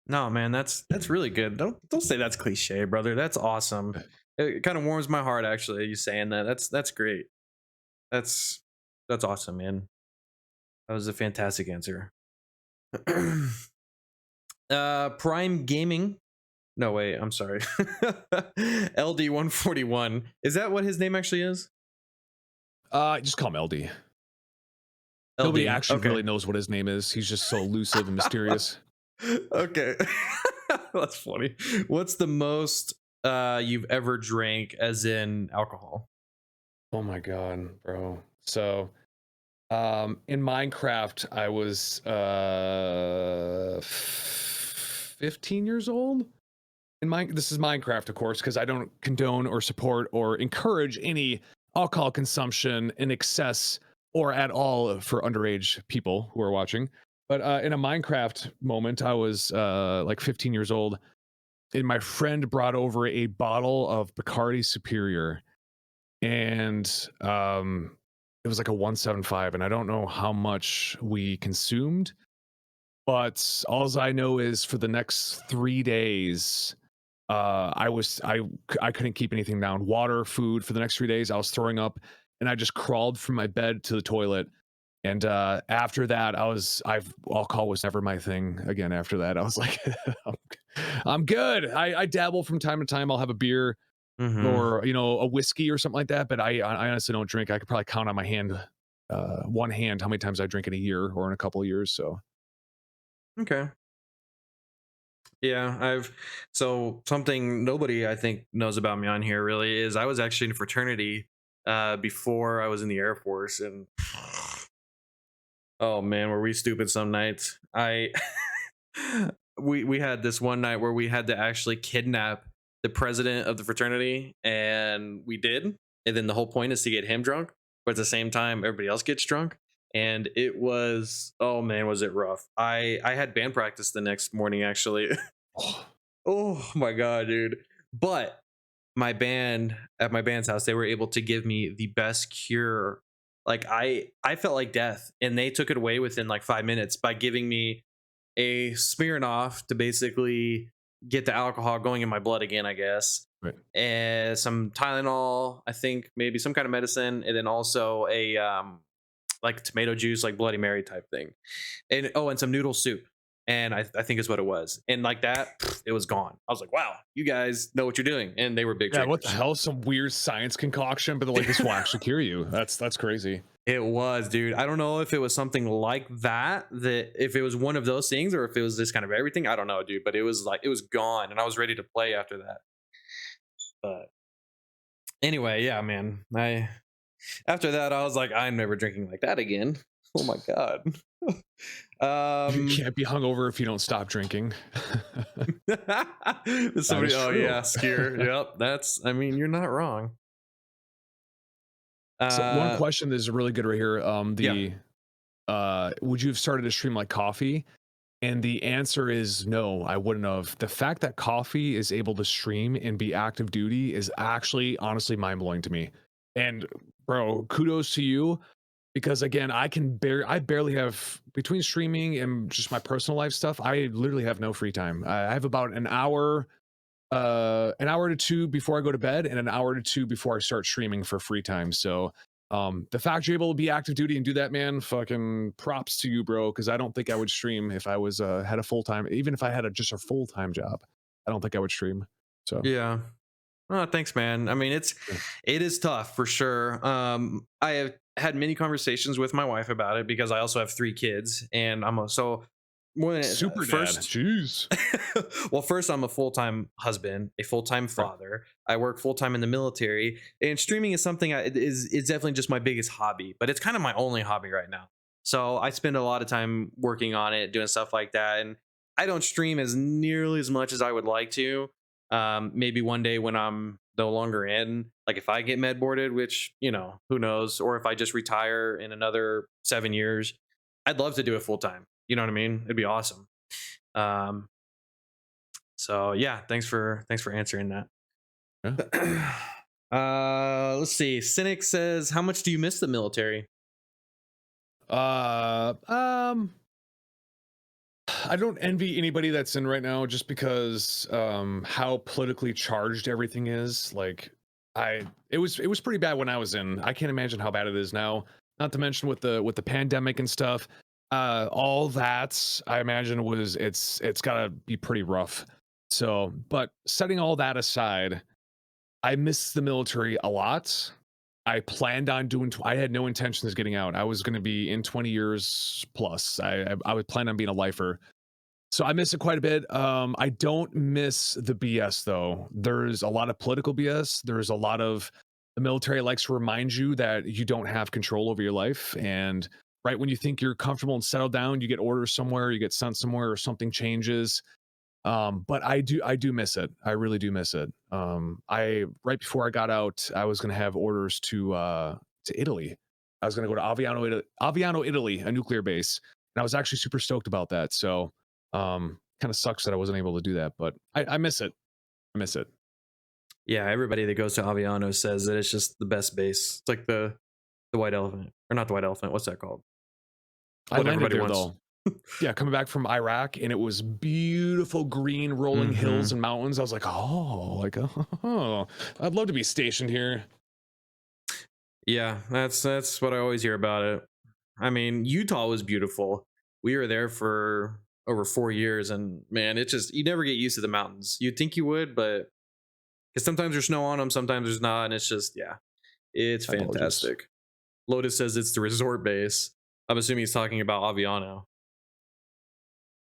No, man, that's really good. Don't say that's cliche, brother. That's awesome. It kind of warms my heart, actually, you saying that. That's great. That's that's awesome, man. That was a fantastic answer. Prime Gaming. No, wait, I'm sorry. LD141. Is that what his name actually is? just call him LD. LD. Nobody actually Okay. really knows what his name is. He's just so elusive and mysterious. Okay. That's funny. What's the most you've ever drank, as in alcohol? Oh my god, bro. So, in Minecraft, I was 15 years old. This is Minecraft, of course, because I don't condone or support or encourage any alcohol consumption in excess or at all for underage people who are watching. But in a Minecraft moment, I was like 15 years old, and my friend brought over a bottle of Bacardi Superior, and it was like a 175, and I don't know how much we consumed, but all I know is for the next 3 days, I couldn't keep anything down. Water, food, for the next 3 days, I was throwing up, and I just crawled from my bed to the toilet. And after that, alcohol was never my thing again. After that, I was like, I'm, I'm good. I dabble from time to time. I'll have a beer Mm-hmm. or a whiskey or something like that, but I honestly don't drink. I could probably count on my one hand how many times I drink in a year or in a couple of years. So Okay. Yeah, so something nobody I think knows about me on here really is I was actually in fraternity before I was in the Air Force, and oh man, were we stupid some nights. I we had this one night where we had to actually kidnap the president of the fraternity, and we did. And then the whole point is to get him drunk, but at the same time everybody else gets drunk. and it was, oh man, was it rough. I had band practice the next morning actually. Oh my god, dude. But my band at my band's house, they were able to give me the best cure. Like I felt like death, and they took it away within like 5 minutes by giving me a Smirnoff to basically get the alcohol going in my blood again, I guess. Right. And some Tylenol, I think maybe some kind of medicine, and then also a like tomato juice, like Bloody Mary type thing, and oh, and some noodle soup. And I think is what it was. And like that, it was gone. I was like, wow, you guys know what you're doing. And they were big Yeah, what the drinkers. hell? Some weird science concoction, but they're like, this will actually cure you. That's crazy. It was, dude. I don't know if it was something like that, that if it was one of those things or if it was this kind of everything. I don't know, dude. But it was like, it was gone. And I was ready to play after that. But anyway, yeah, man. After that, I was like, I'm never drinking like that again. Oh my God. You um, can't be hungover if you don't stop drinking. somebody, is oh true. yeah, skier. Yep. I mean, you're not wrong. So one Uh, question that is really good right here. yeah. Would you have started a stream like coffee? And the answer is no, I wouldn't have. The fact that coffee is able to stream and be active duty is actually honestly mind blowing to me. And bro, kudos to you, because again, I barely have, between streaming and just my personal life stuff, I literally have no free time. I have about an hour to two before I go to bed and an hour to two before I start streaming for free time. So the fact you're able to be active duty and do that, man, fucking props to you, bro, because I don't think I would stream if I was had a full-time, even if I had just a full-time job. I don't think I would stream. So Yeah. Oh, thanks, man. I mean, yeah. it is tough for sure. I have had many conversations with my wife about it because I also have 3 kids, and so when Super dad. first, Jeez. well, first I'm a full time husband, a full time Right. father. I work full time in the military, and streaming is something is definitely just my biggest hobby, but it's kind of my only hobby right now. So I spend a lot of time working on it, doing stuff like that, and I don't stream as nearly as much as I would like to. Maybe one day when I'm no longer in, like if I get med boarded, which who knows, or if I just retire in another 7 years, I'd love to do it full time. You know what I mean? It'd be awesome. Um, so yeah, thanks for answering that. Yeah. Let's see. Cynic says, "How much do you miss the military?" Uh, um, I don't envy anybody that's in right now just because how politically charged everything is. Like it was pretty bad when I was in. I can't imagine how bad it is now. Not to mention with the pandemic and stuff. All that I imagine it's gotta be pretty rough. So, but setting all that aside, I miss the military a lot. I planned on doing. I had no intentions of getting out. I was going to be in 20 years plus. I would plan on being a lifer. So I miss it quite a bit. I don't miss the BS though. There's a lot of political BS. There's a lot of, the military likes to remind you that you don't have control over your life. And right when you think you're comfortable and settled down, you get orders somewhere, you get sent somewhere, or something changes. But I do miss it. I really do miss it. I right before I got out, I was gonna have orders to Italy. I was gonna go to Aviano, Italy, a nuclear base, and I was actually super stoked about that. So, kind of sucks that I wasn't able to do that, but I miss it. I miss it. Yeah, everybody that goes to Aviano says that it's just the best base. It's like the white elephant, or not the white elephant. What's that called? I What landed everybody there wants. though. Yeah, coming back from Iraq, and it was beautiful green rolling hills Hmm. and mountains. I was like, oh, I'd love to be stationed here. Yeah, that's what I always hear about it. I mean, Utah was beautiful. We were there for over 4 years, and man, it just, you never get used to the mountains. You'd think you would, but because sometimes there's snow on them, sometimes there's not, and it's just, yeah, it's My apologies. fantastic. Lotus says it's the resort base. I'm assuming he's talking about Aviano.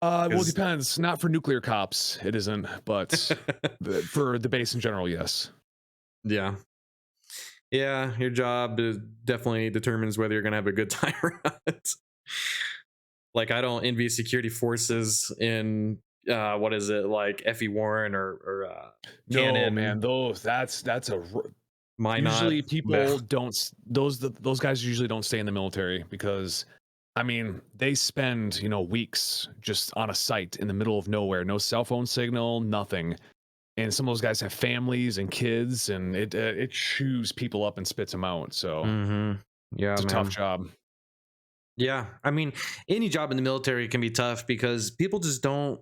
Well, it Because depends. Not for nuclear cops, it isn't, but for the base in general, yes. yeah, yeah, your job definitely determines whether you're gonna have a good time or not. Like, I don't envy security forces in what is it, like Effie Warren or No, man, Cannon. those that's Why not? Usually people don't those guys usually don't stay in the military because I mean, they spend, weeks just on a site in the middle of nowhere, no cell phone signal, nothing. And some of those guys have families and kids, and it chews people up and spits them out. So Mm-hmm. Yeah, it's a tough man. job. Yeah, I mean, any job in the military can be tough because people just don't.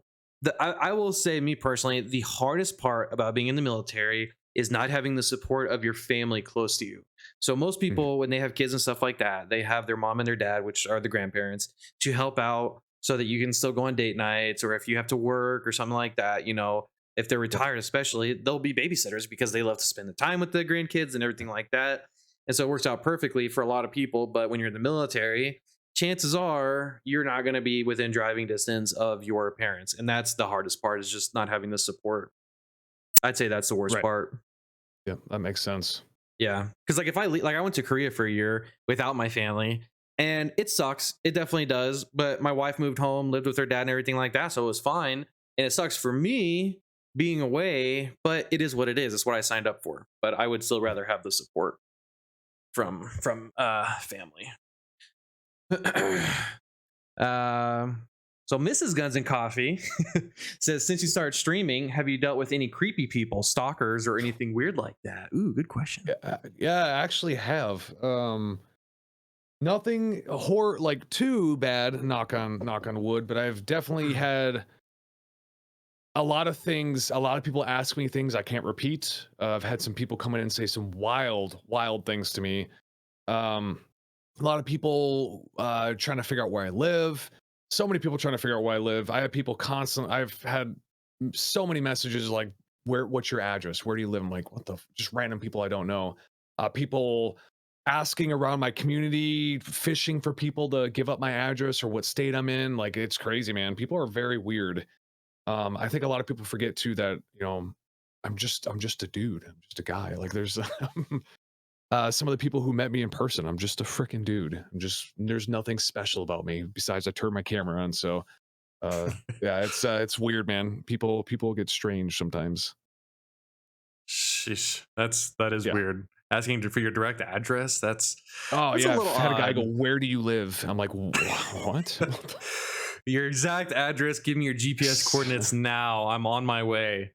I will say, me personally, the hardest part about being in the military is not having the support of your family close to you. So most Mhm. people, when they have kids and stuff like that, they have their mom and their dad, which are the grandparents, to help out so that you can still go on date nights, or if you have to work or something like that. If they're retired, especially, they'll be babysitters because they love to spend the time with the grandkids and everything like that. And so it works out perfectly for a lot of people. But when you're in the military, chances are you're not going to be within driving distance of your parents, and that's the hardest part, is just not having the support. I'd say that's the worst Right. part. Yeah, that makes sense. Yeah, because like if I went to Korea for a year without my family, and it sucks, it definitely does, but my wife moved home, lived with her dad and everything like that, so it was fine. And it sucks for me being away, but it is what it is. It's what I signed up for. But I would still rather have the support from family. So Mrs. Guns and Coffee says, since you started streaming, have you dealt with any creepy people, stalkers, or anything weird like that? Ooh, good question. Yeah, I actually have. Nothing horror like too bad, knock on wood, but I've definitely had a lot of things. A lot of people ask me things I can't repeat. I've had some people come in and say some wild things to me. Um, a lot of people trying to figure out where I live. So many people trying to figure out where I live. I have people constantly. I've had so many messages like, What's your address? Where do you live?" I'm like, "What the?" Just random people I don't know. People asking around my community, fishing for people to give up my address or what state I'm in. Like, it's crazy, man. People are very weird. I think a lot of people forget too that I'm just a dude. I'm just a guy. Like, there's some of the people who met me in person. I'm just a freaking dude. There's nothing special about me besides I turn my camera on. So yeah, it's weird, man. People get strange sometimes. Sheesh, that is Yeah. weird. Asking for your direct address, Oh that's a yeah, little I've had a guy go, odd. "Where do you live?" I'm like, What?" Your exact address. Give me your GPS coordinates now. I'm on my way.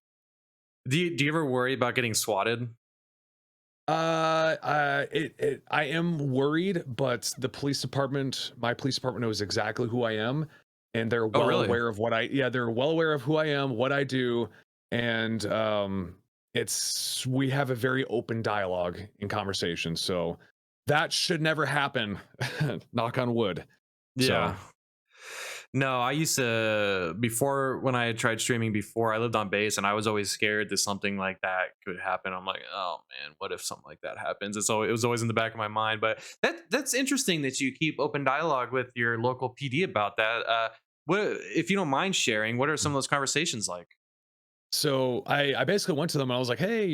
Do you ever worry about getting swatted? I am worried, but my police department knows exactly who I am, and they're Oh, well really? aware of they're well aware of who I am, what I do, and we have a very open dialogue in conversation, so that should never happen. Knock on wood. So Yeah. No, I used to, before, when I had tried streaming before, I lived on base, and I was always scared that something like that could happen. I'm like, oh man, what if something like that happens? It was always in the back of my mind. But that's interesting that you keep open dialogue with your local PD about that. What, if you don't mind sharing, what are some of those conversations like? I basically went to them and I was like, "Hey,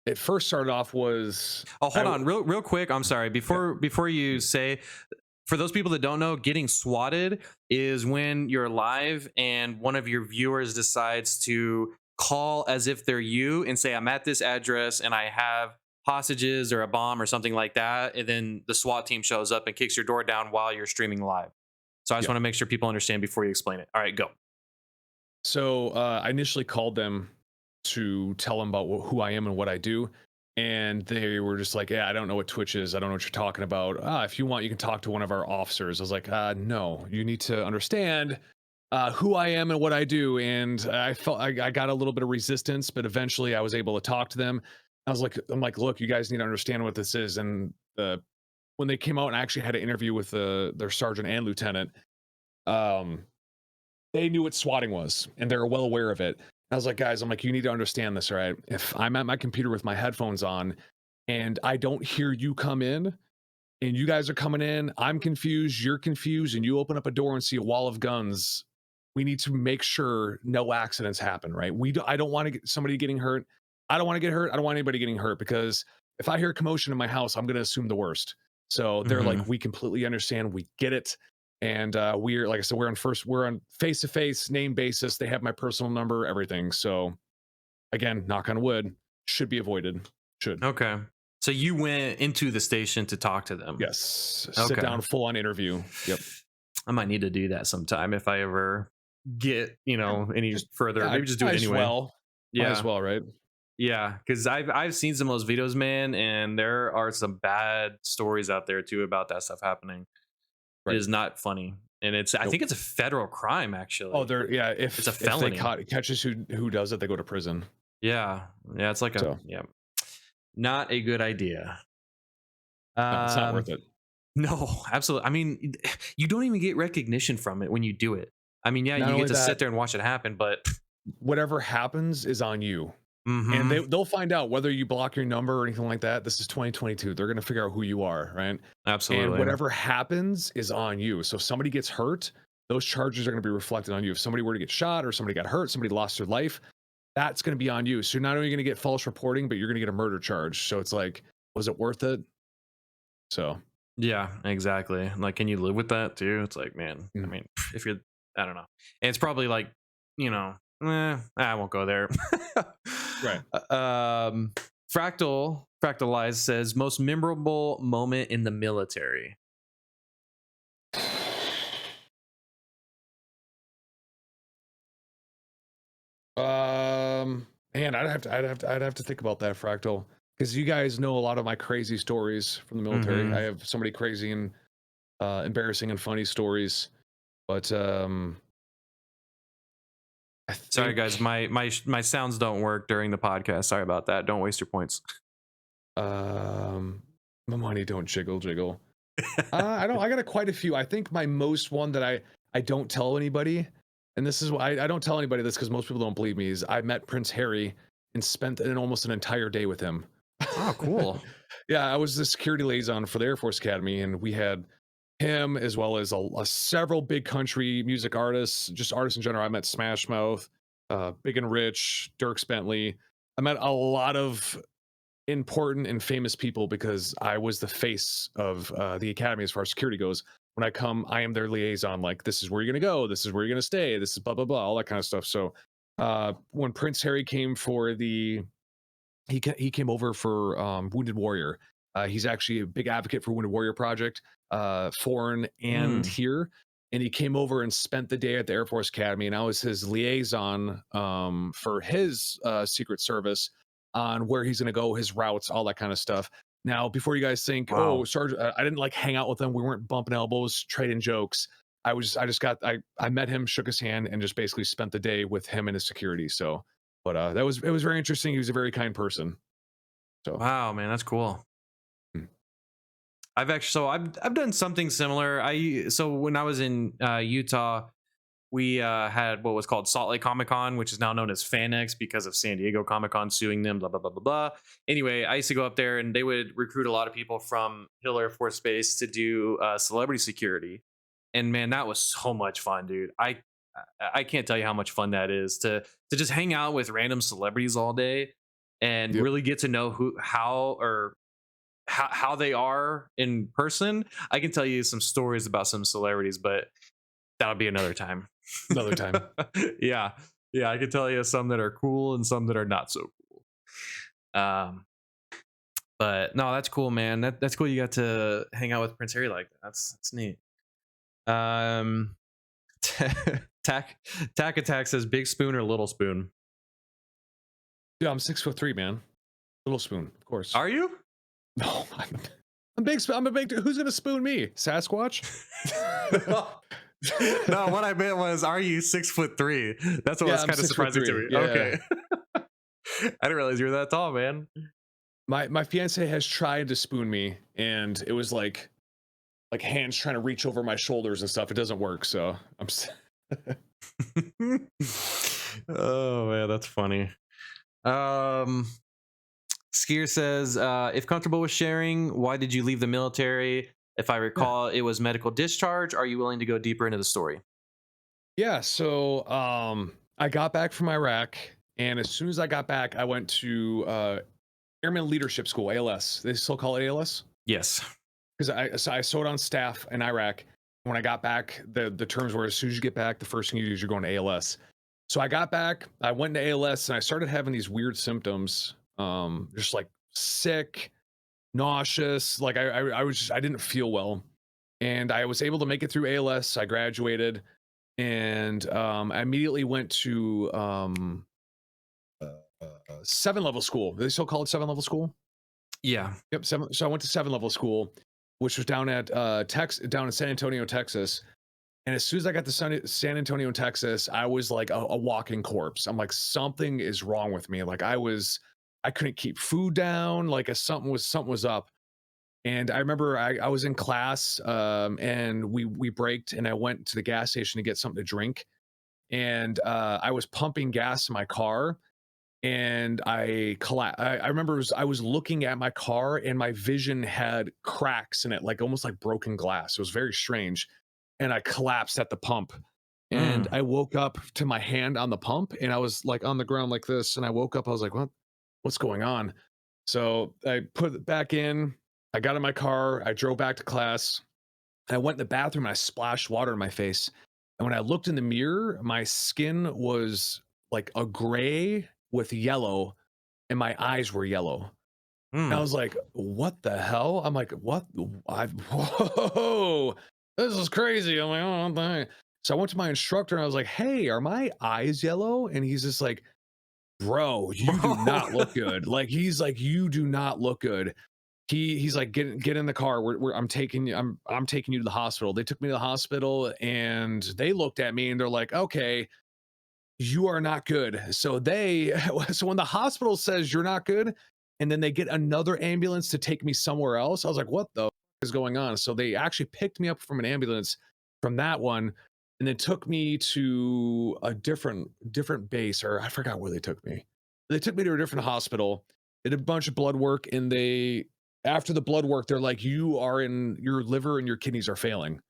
it first started off was Oh, hold on, real quick. I'm sorry. Before you say, for those people that don't know, getting swatted is when you're live and one of your viewers decides to call as if they're you and say, I'm at this address and I have hostages or a bomb or something like that. And then the SWAT team shows up and kicks your door down while you're streaming live. So I just yeah. want to make sure people understand before you explain it. All right, go. So I initially called them to tell them about who I am and what I do. And they were just like, "Yeah, I don't know what Twitch is. I don't know what you're talking about. If you want, you can talk to one of our officers." I was like, "No, you need to understand who I am and what I do." And I felt I got a little bit of resistance, but eventually I was able to talk to them. I'm like, "Look, you guys need to understand what this is." And when they came out and I actually had an interview with their sergeant and lieutenant, um, they knew what swatting was and they're well aware of it. I was like, "Guys, I'm like, you need to understand this, right? If I'm at my computer with my headphones on and I don't hear you come in and you guys are coming in, I'm confused, you're confused, and you open up a door and see a wall of guns, we need to make sure no accidents happen, right? I don't want to get somebody getting hurt. I don't want to get hurt. I don't want anybody getting hurt because if I hear commotion in my house, I'm going to assume the worst." So they're Hmm. like, "We completely understand. We get it." And we're like I said, we're on face to face name basis. They have my personal number, everything. So again, knock on wood, should be avoided. Should. Okay. So you went into the station to talk to them. Yes. Okay. Sit down, full on interview. Yep. I might need to do that sometime if I ever get, any further. Maybe just do it anyway. Might as well, right? Yeah, because I've seen some of those videos, man, and there are some bad stories out there too about that stuff happening. Right. It is not funny, and I think it's a federal crime actually. Oh, if it's a felony. If they catches who does it, they go to prison. Yeah, it's like not a good idea. No, it's not worth it. No, absolutely. I mean, you don't even get recognition from it when you do it. I mean, Not you get to that, sit there and watch it happen, but whatever happens is on you. And they'll find out whether you block your number or anything like that. This is 2022. They're going to figure out who you are, right? Absolutely. And whatever happens is on you. So if somebody gets hurt, those charges are going to be reflected on you. If somebody were to get shot or somebody got hurt, somebody lost their life, that's going to be on you. So you're not only going to get false reporting, but you're going to get a murder charge. So it's like, was it worth it? So yeah, exactly. Like, can you live with that too? It's like, man, I mean, if you're, I don't know. And it's probably like, I won't go there. Right. Fractalize says most memorable moment in the military. Man, I'd have to think about that, Fractal, because you guys know a lot of my crazy stories from the military. I have so many crazy and embarrassing and funny stories, but sorry guys, my sounds don't work during the podcast. Sorry about that. Don't waste your points. My money don't jiggle. I got quite a few. I think my most one that I don't tell anybody, and this is why I don't tell anybody this because most people don't believe me, is I met Prince Harry and spent almost an entire day with him. Oh, cool. Yeah, I was the security liaison for the Air Force Academy, and we had him as well as several big country music artists, just artists in general. I met Smash Mouth, Big and Rich, Dierks Bentley. I met a lot of important and famous people because I was the face of the academy as far as security goes. When I come, I am their liaison. Like, this is where you're gonna go, this is where you're gonna stay, this is blah blah blah, all that kind of stuff. So when Prince Harry came for he came over for Wounded Warrior. He's actually a big advocate for Wounded Warrior Project, foreign and here. And he came over and spent the day at the Air Force Academy, and I was his liaison for his Secret Service on where he's going to go, his routes, all that kind of stuff. Now, before you guys think, oh, Sergeant, I didn't like hang out with him. We weren't bumping elbows, trading jokes. I met him, shook his hand, and just basically spent the day with him and his security. So, but it was very interesting. He was a very kind person. So, wow, man, that's cool. I've done something similar. So when I was in Utah, we had what was called Salt Lake Comic Con, which is now known as FanX because of San Diego Comic Con suing them, blah, blah, blah, blah, blah. Anyway, I used to go up there and they would recruit a lot of people from Hill Air Force Base to do celebrity security. And man, that was so much fun, dude. I can't tell you how much fun that is to just hang out with random celebrities all day and really get to know how they are in person. I can tell you some stories about some celebrities, but that'll be another time. Another time. Yeah, I can tell you some that are cool and some that are not so cool. But no, that's cool, man. That's cool. You got to hang out with Prince Harry like that. That's neat. Tack Attack says big spoon or little spoon. Yeah, I'm 6'3", man. Little spoon, of course. Are you? No, I'm big. I'm a big. Who's gonna spoon me? Sasquatch? No, what I meant was, are you 6'3"? That's what was kind of surprising to me. Yeah. Okay. I didn't realize you were that tall, man. My fiance has tried to spoon me, and it was like hands trying to reach over my shoulders and stuff. It doesn't work. So I'm. Oh man, that's funny. Skier says, if comfortable with sharing, why did you leave the military? If I recall, it was medical discharge. Are you willing to go deeper into the story? Yeah, so I got back from Iraq, and as soon as I got back, I went to Airman Leadership School, ALS. They still call it ALS? Yes. Because I sewed on staff in Iraq. When I got back, the terms were, as soon as you get back, the first thing you do is you're going to ALS. So I got back, I went to ALS, and I started having these weird symptoms, just like sick, nauseous. Like I didn't feel well, and I was able to make it through ALS. I graduated, and I immediately went to 7 level school. They still call it 7 level school. Yeah. Yep, seven. So I went to 7 level school, which was down at down in San Antonio, Texas. And as soon as I got to San Antonio, Texas, I was like a walking corpse. I'm like, something is wrong with me. Like I couldn't keep food down. Like something was up. And I remember I was in class, and we braked, and I went to the gas station to get something to drink. And I was pumping gas in my car, and I collapsed. I remember I was looking at my car, and my vision had cracks in it, like almost like broken glass. It was very strange, and I collapsed at the pump. And Mm. I woke up to my hand on the pump, and I was like on the ground like this. And I woke up, I was like, what's going on? So I put it back in. I got in my car. I drove back to class. And I went in the bathroom and I splashed water in my face. And when I looked in the mirror, my skin was like a gray with yellow, and my eyes were yellow. And I Mm. was like, what the hell? I'm like, what? Whoa, this is crazy. I'm like, oh, what the heck? So I went to my instructor and I was like, hey, are my eyes yellow? And he's just like, bro, you do not look good. Like, he's like, you do not look good. He's like, get in the car. I'm taking you. I'm taking you to the hospital. They took me to the hospital, and they looked at me and they're like, okay, you are not good. So so when the hospital says you're not good, and then they get another ambulance to take me somewhere else, I was like, what the is going on? So they actually picked me up from an ambulance from that one, and then took me to a different base, or I forgot where they took me. They took me to a different hospital, did a bunch of blood work, and after the blood work, they're like, your liver and your kidneys are failing,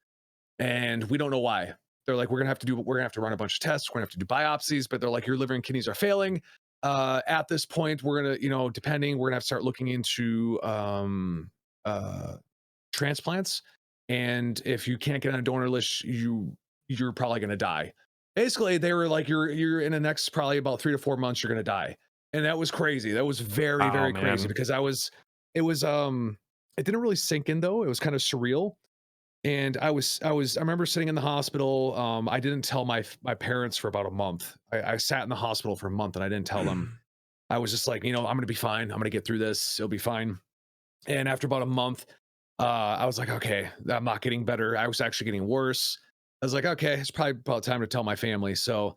and we don't know why. They're like, we're gonna have to run a bunch of tests, we're gonna have to do biopsies, but they're like, your liver and kidneys are failing. At this point, we're gonna, depending, we're gonna have to start looking into uh transplants. And if you can't get on a donor list, you're probably gonna die. Basically, they were like, you're in the next probably about 3 to 4 months, you're gonna die. And that was crazy. That was very, Oh very crazy, man. because it didn't really sink in though. It was kind of surreal. And I remember sitting in the hospital. I didn't tell my parents for about a month. I sat in the hospital for a month and I didn't tell them. I was just like, I'm gonna be fine. I'm gonna get through this. It'll be fine. And after about a month, I was like, okay, I'm not getting better. I was actually getting worse. I was like, okay, it's probably about time to tell my family. So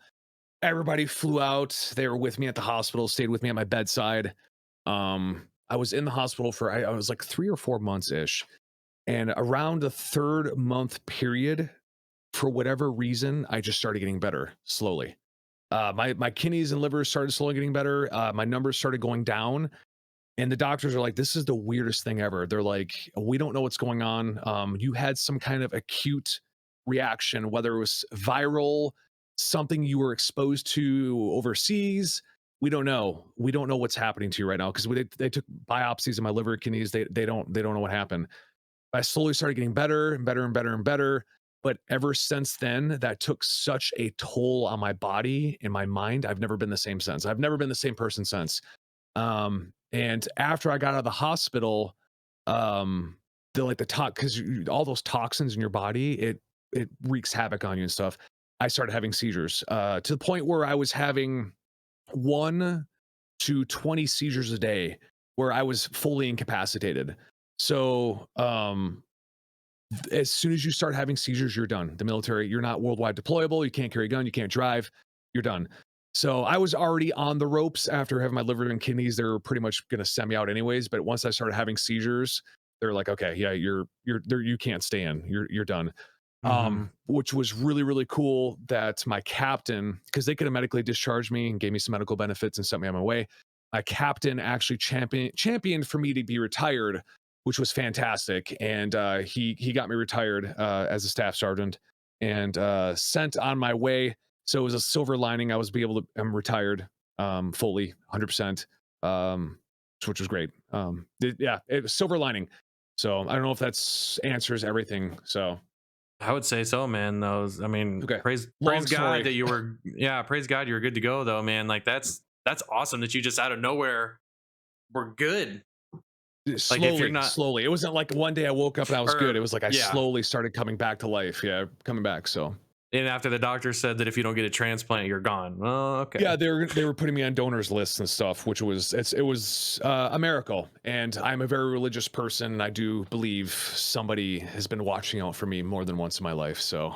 everybody flew out. They were with me at the hospital, stayed with me at my bedside. I was in the hospital for I was like 3 or 4 months ish. And around the third month period, for whatever reason, I just started getting better slowly. My kidneys and liver started slowly getting better. My numbers started going down, and the doctors are like, "This is the weirdest thing ever." They're like, "We don't know what's going on. You had some kind of acute reaction, whether it was viral, something you were exposed to overseas. We don't know. We don't know what's happening to you right now, because they took biopsies of my liver, kidneys. They don't know what happened." I slowly started getting better and better and better and better. But ever since then, that took such a toll on my body and my mind. I've never been the same since. I've never been the same person since. And after I got out of the hospital, the like the because all those toxins in your body, it wreaks havoc on you and stuff. I started having seizures, to the point where I was having 1 to 20 seizures a day, where I was fully incapacitated. So as soon as you start having seizures, you're done. The military, you're not worldwide deployable. You can't carry a gun. You can't drive. You're done. So I was already on the ropes after having my liver and kidneys. They were pretty much going to send me out anyways. But once I started having seizures, they're like, okay, yeah, you're there. You can't stay in. You're done. Mm-hmm. Which was really, really cool that my captain, because they could have medically discharged me and gave me some medical benefits and sent me on my way. My captain actually championed for me to be retired, which was fantastic. And he got me retired as a staff sergeant, and sent on my way. So it was a silver lining. I was I'm retired fully, 100%, which was great. Yeah, it was silver lining. So I don't know if that's answers everything. So I would say so, man. I mean, okay, praise long God story. that you were, yeah, praise God you were good to go though, man. Like that's awesome that you just out of nowhere were good. Like if you're Slowly, not, slowly. It wasn't like one day I woke up and I was good. It or was like I yeah. slowly started coming back to life. Yeah, coming back. So And after the doctor said that if you don't get a transplant, you're gone. Oh, okay. yeah, they were putting me on donors lists and stuff, which was it was a miracle. And I'm a very religious person, and I do believe somebody has been watching out for me more than once in my life. So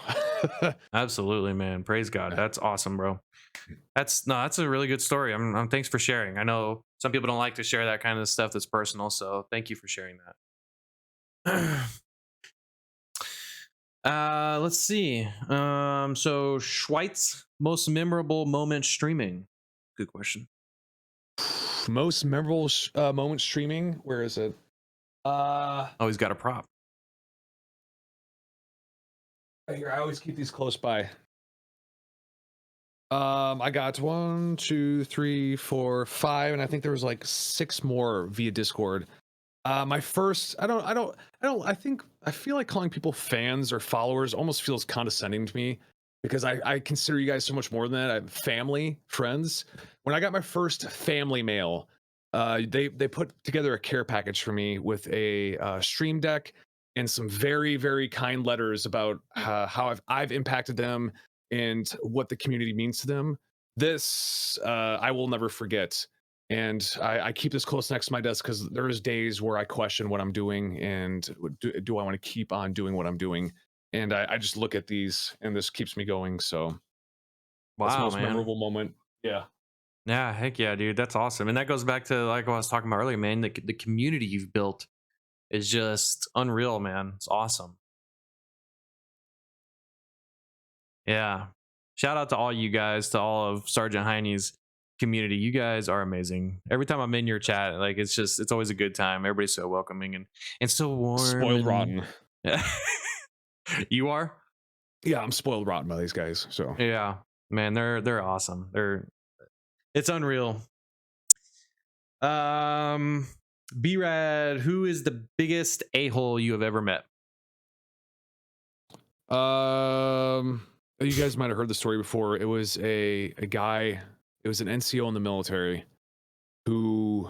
Absolutely, man. Praise God. That's awesome, bro. That's a really good story. I'm thanks for sharing. I know some people don't like to share that kind of stuff that's personal, so thank you for sharing that. Let's see. So Schweitz, most memorable moment streaming. Good question. most memorable moment streaming. Where is it? Oh, he's got a prop. Here, I always keep these close by. I got 1, 2, 3, 4, 5, and I think there was like 6 more via Discord. My first, I feel like calling people fans or followers almost feels condescending to me because I consider you guys so much more than that. I have family, friends. When I got my first family mail, they put together a care package for me with a stream deck and some very, very kind letters about how I've impacted them and what the community means to them. This I will never forget. And I keep this close next to my desk because there's days where I question what I'm doing and do I want to keep on doing what I'm doing? And I just look at these and this keeps me going. So that's the Wow, most man. memorable moment. Yeah. Yeah, heck yeah, dude. That's awesome. And that goes back to like what I was talking about earlier, man. The community you've built is just unreal, man. It's awesome. Yeah. Shout out to all you guys, to all of Sergeant Heine's community. You guys are amazing. Every time I'm in your chat, like it's always a good time. Everybody's so welcoming and so warm. Spoiled rotten. Yeah. You are? Yeah, I'm spoiled rotten by these guys. So Yeah. Man, they're awesome. It's unreal. B-Rad, who is the biggest a-hole you have ever met? you guys might have heard the story before. It was a guy, it was an NCO in the military who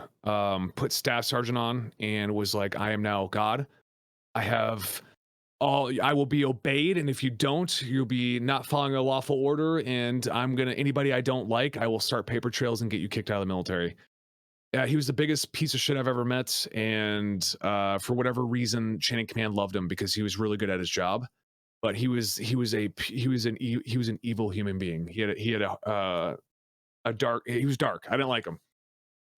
put staff sergeant on and was like, I am now God. I will be obeyed, and if you don't, you'll be not following a lawful order, and anybody I don't like, I will start paper trails and get you kicked out of the military. Yeah, he was the biggest piece of shit I've ever met, and for whatever reason, Chain of Command loved him because he was really good at his job. But he was an evil human being. He had a dark. He was dark. I didn't like him.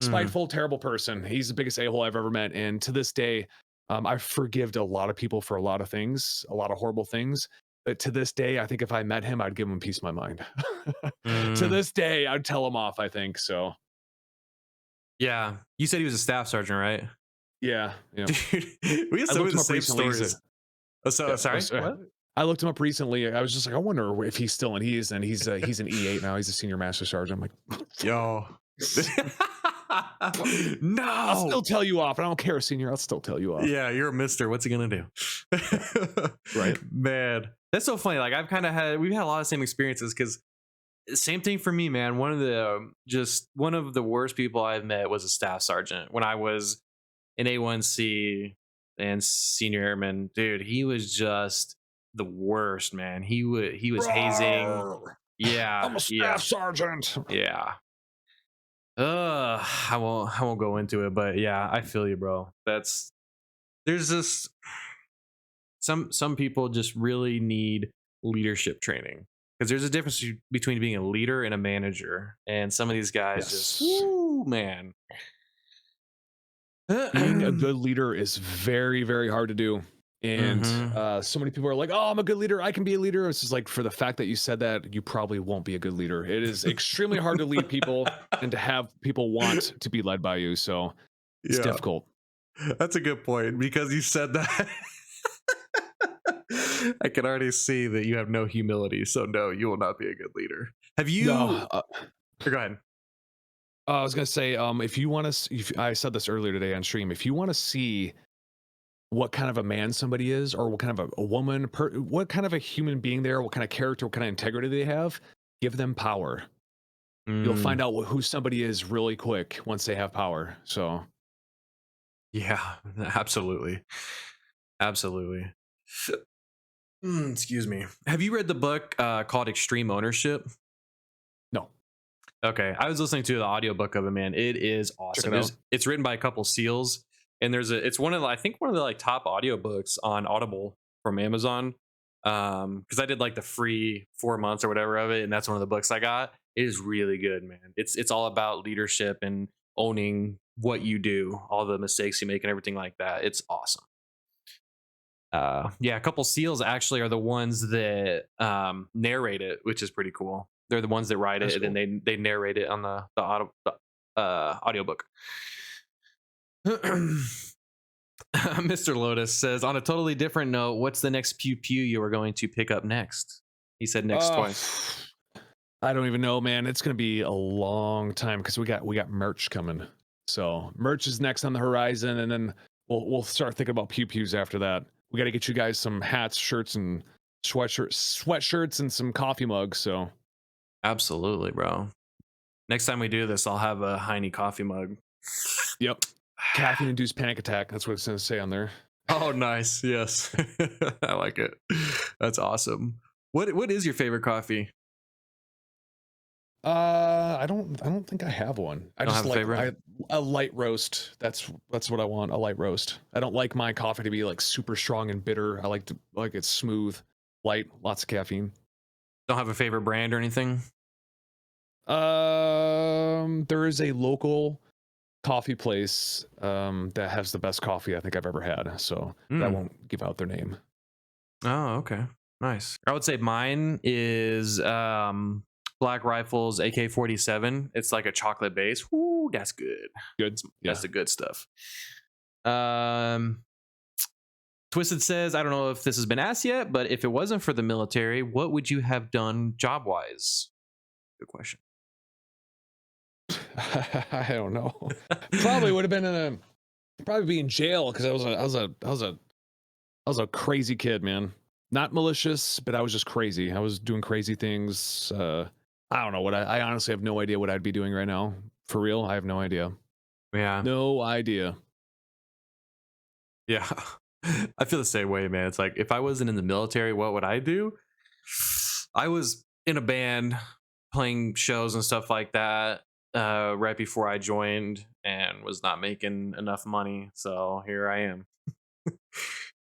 Spiteful, terrible person. He's the biggest a-hole I've ever met, and to this day, I've forgived a lot of people for a lot of things, a lot of horrible things. But to this day, I think if I met him, I'd give him peace of my mind. To this day, I'd tell him off. I think so. Yeah, you said he was a staff sergeant, right? Yeah. Dude, we have some of the same stories. Sorry, what? I looked him up recently. I was just like, I wonder if he's still in. He's an E8 now. He's a senior master sergeant. I'm like, yo. No, I'll still tell you off. I don't care, senior. I'll still tell you off. Yeah, you're a mister. What's he gonna do? Right, man. That's so funny. Like we've had a lot of same experiences because same thing for me, man. One of the worst people I've met was a staff sergeant when I was an A1C and senior airman. Dude, he was just the worst, man. He was hazing. Yeah, I'm a staff sergeant. Yeah. I won't go into it, but yeah, I feel you, bro. There's this some people just really need leadership training because there's a difference between being a leader and a manager, and some of these guys just, whoo, man. Being a good leader is very, very hard to do. And so many people are like, oh, I'm a good leader. I can be a leader. It's just like, for the fact that you said that, you probably won't be a good leader. It is extremely hard to lead people and to have people want to be led by you. So it's difficult. That's a good point because you said that. I can already see that you have no humility. So no, you will not be a good leader. Have you? No, go ahead. I was going to say, if you want to, I said this earlier today on stream, if you want to see what kind of a man somebody is, or what kind of a woman, what kind of a human being they are, what kind of character, what kind of integrity they have, give them power. You'll find out who somebody is really quick once they have power. So Yeah, absolutely. Absolutely. Excuse me. Have you read the book called Extreme Ownership? No, Okay, I was listening to the audiobook of it, man. It is check awesome. it out. It's written by a couple SEALs, and it's one of the, I think one of the like top audiobooks on Audible from Amazon. Because I did like the free 4 months or whatever of it, and that's one of the books I got. It is really good, man. It's all about leadership and owning what you do, all the mistakes you make, and everything like that. It's awesome. Yeah, a couple SEALs actually are the ones that narrate it, which is pretty cool. They're the ones that write That's it, and cool. then they narrate it on the audiobook. Mr. Lotus says, on a totally different note, what's the next pew pew you are going to pick up next? He said next Uh, twice. I don't even know, man. It's gonna be a long time because we got merch coming. So merch is next on the horizon, and then we'll start thinking about pew pews after that. We got to get you guys some hats, shirts, and sweatshirts, and some coffee mugs. So Absolutely, bro. Next time we do this, I'll have a Heine coffee mug. yep, caffeine induced panic attack. That's what it's gonna say on there. Oh, nice. Yes. I like it. That's awesome. What is your favorite coffee? I don't think I have one. I Don't just have a like favorite? a light roast. That's what I want. A light roast. I don't like my coffee to be like super strong and bitter. I like it smooth, light, lots of caffeine. Don't have a favorite brand or anything? There is a local coffee place that has the best coffee I think I've ever had. So but I Mm. won't give out their name. Oh, okay. Nice. I would say mine is Black Rifle's AK-47. It's like a chocolate base. Woo, that's good. Good. Yeah. That's the good stuff. Um Twisted says, I don't know if this has been asked yet, but if it wasn't for the military, what would you have done job wise? Good question. I don't know. Probably would have been probably be in jail because I was a crazy kid, man. Not malicious, but I was just crazy. I was doing crazy things. I don't know what I honestly have no idea what I'd be doing right now. For real, I have no idea. Yeah. No idea. Yeah. I feel the same way, man. It's like if I wasn't in the military, what would I do? I was in a band playing shows and stuff like that right before I joined and was not making enough money. So here I am.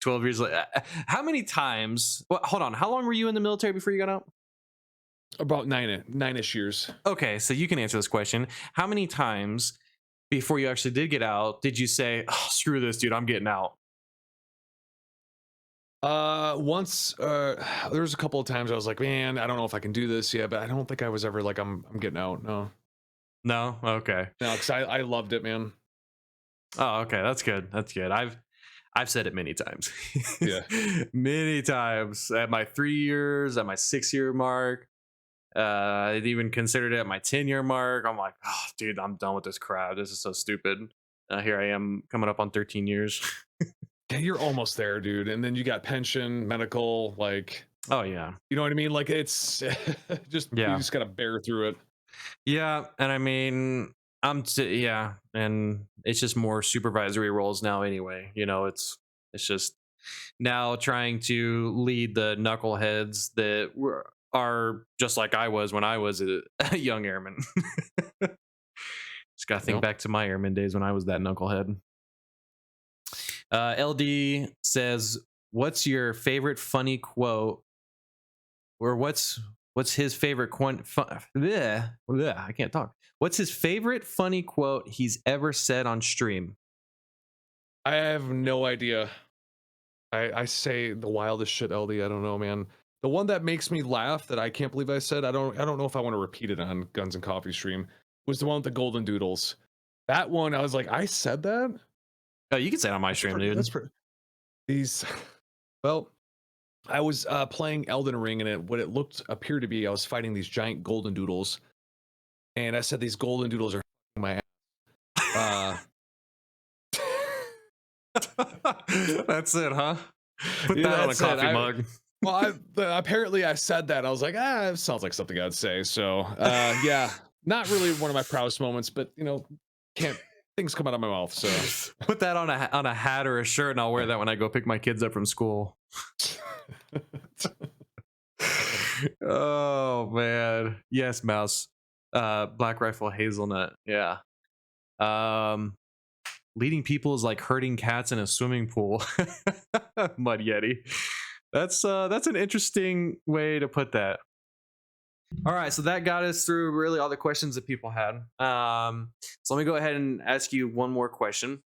12 years later. How many times? Well, hold on. How long were you in the military before you got out? About nine-ish years. Okay, so you can answer this question. How many times before you actually did get out did you say, oh, screw this, dude, I'm getting out? Once there was a couple of times I was like, man, I don't know if I can do this yet, but I don't think I was ever like I'm getting out. No. No? Okay. No, because I loved it, man. Oh, okay. That's good. That's good. I've said it many times. Yeah. Many times at my 3 years, at my 6 year mark. I'd even considered it at my 10 year mark. I'm like, oh, dude, I'm done with this crap. This is so stupid. Here I am coming up on 13 years. Yeah, you're almost there, dude. And then you got pension, medical, like Oh, yeah. you know what I mean? Like it's just you Yeah. just gotta bear through it. Yeah. And I mean, yeah. And it's just more supervisory roles now anyway. It's just now trying to lead the knuckleheads that are just like I was when I was a young airman. Just got to think Yep. back to my airman days when I was that knucklehead. LD says, "What's your favorite funny quote, or what's his favorite I can't talk. What's his favorite funny quote he's ever said on stream?" I have no idea. I say the wildest shit, LD. I don't know, man. The one that makes me laugh that I can't believe I said, I don't know if I want to repeat it on Guns and Coffee stream, was the one with the golden doodles. That one, I was like, I said that? Oh, you can say it on my stream, dude. That's pretty these well, I was playing Elden Ring and what it appeared to be, I was fighting these giant golden doodles. And I said these golden doodles are my ass. That's it, huh? Put Yeah, that on a that's it. coffee mug. Well, apparently I said that. I was like, it sounds like something I'd say. So, yeah, not really one of my proudest moments, but can't things come out of my mouth. So Put that on a hat or a shirt, and I'll wear that when I go pick my kids up from school. Oh man, yes, Mouse. Black Rifle Hazelnut. Yeah. Leading people is like herding cats in a swimming pool. Mud Yeti. That's an interesting way to put that. All right, so that got us through really all the questions that people had. So let me go ahead and ask you one more question.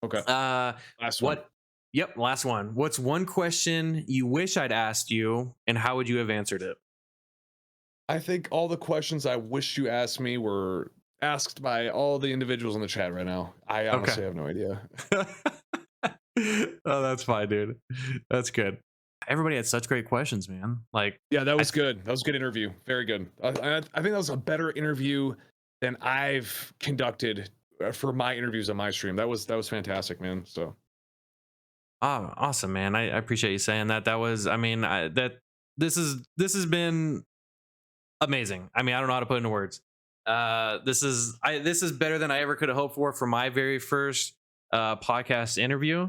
okay, last one. What? Yep, last one. What's one question you wish I'd asked you, and how would you have answered it? I think all the questions I wish you asked me were asked by all the individuals in the chat right now. I honestly have no idea. Oh, that's fine, dude. That's good. Everybody had such great questions, man. Like, Yeah, that was good. That was a good interview. Very good. I think that was a better interview than I've conducted for my interviews on my stream. That was fantastic, man. So oh, awesome, man. I appreciate you saying that. That was, I mean, this has been amazing. I mean, I don't know how to put it into words. This is better than I ever could have hoped for my very first podcast interview.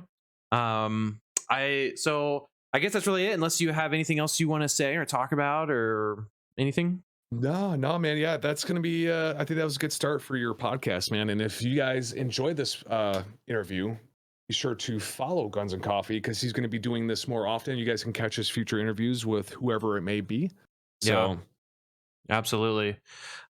I guess that's really it, unless you have anything else you want to say or talk about or anything. no, man. Yeah, that's gonna be. I think that was a good start for your podcast, man. And if you guys enjoyed this interview, be sure to follow Guns and Coffee because he's going to be doing this more often. You guys can catch his future interviews with whoever it may be. So. Yeah. Absolutely.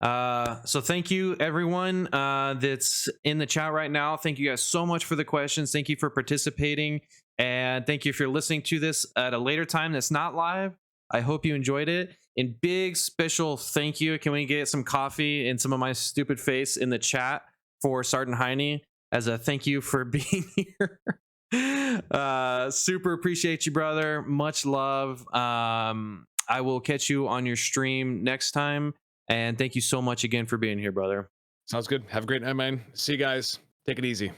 So thank you everyone that's in the chat right now. Thank you guys so much for the questions. Thank you for participating, and thank you if you're listening to this at a later time that's not live. I hope you enjoyed it. And big special thank you. Can we get some coffee and some of my stupid face in the chat for SergeantHeine as a thank you for being here? Super appreciate you, brother. Much love. I will catch you on your stream next time. And thank you so much again for being here, brother. Sounds good. Have a great night, man. See you guys. Take it easy.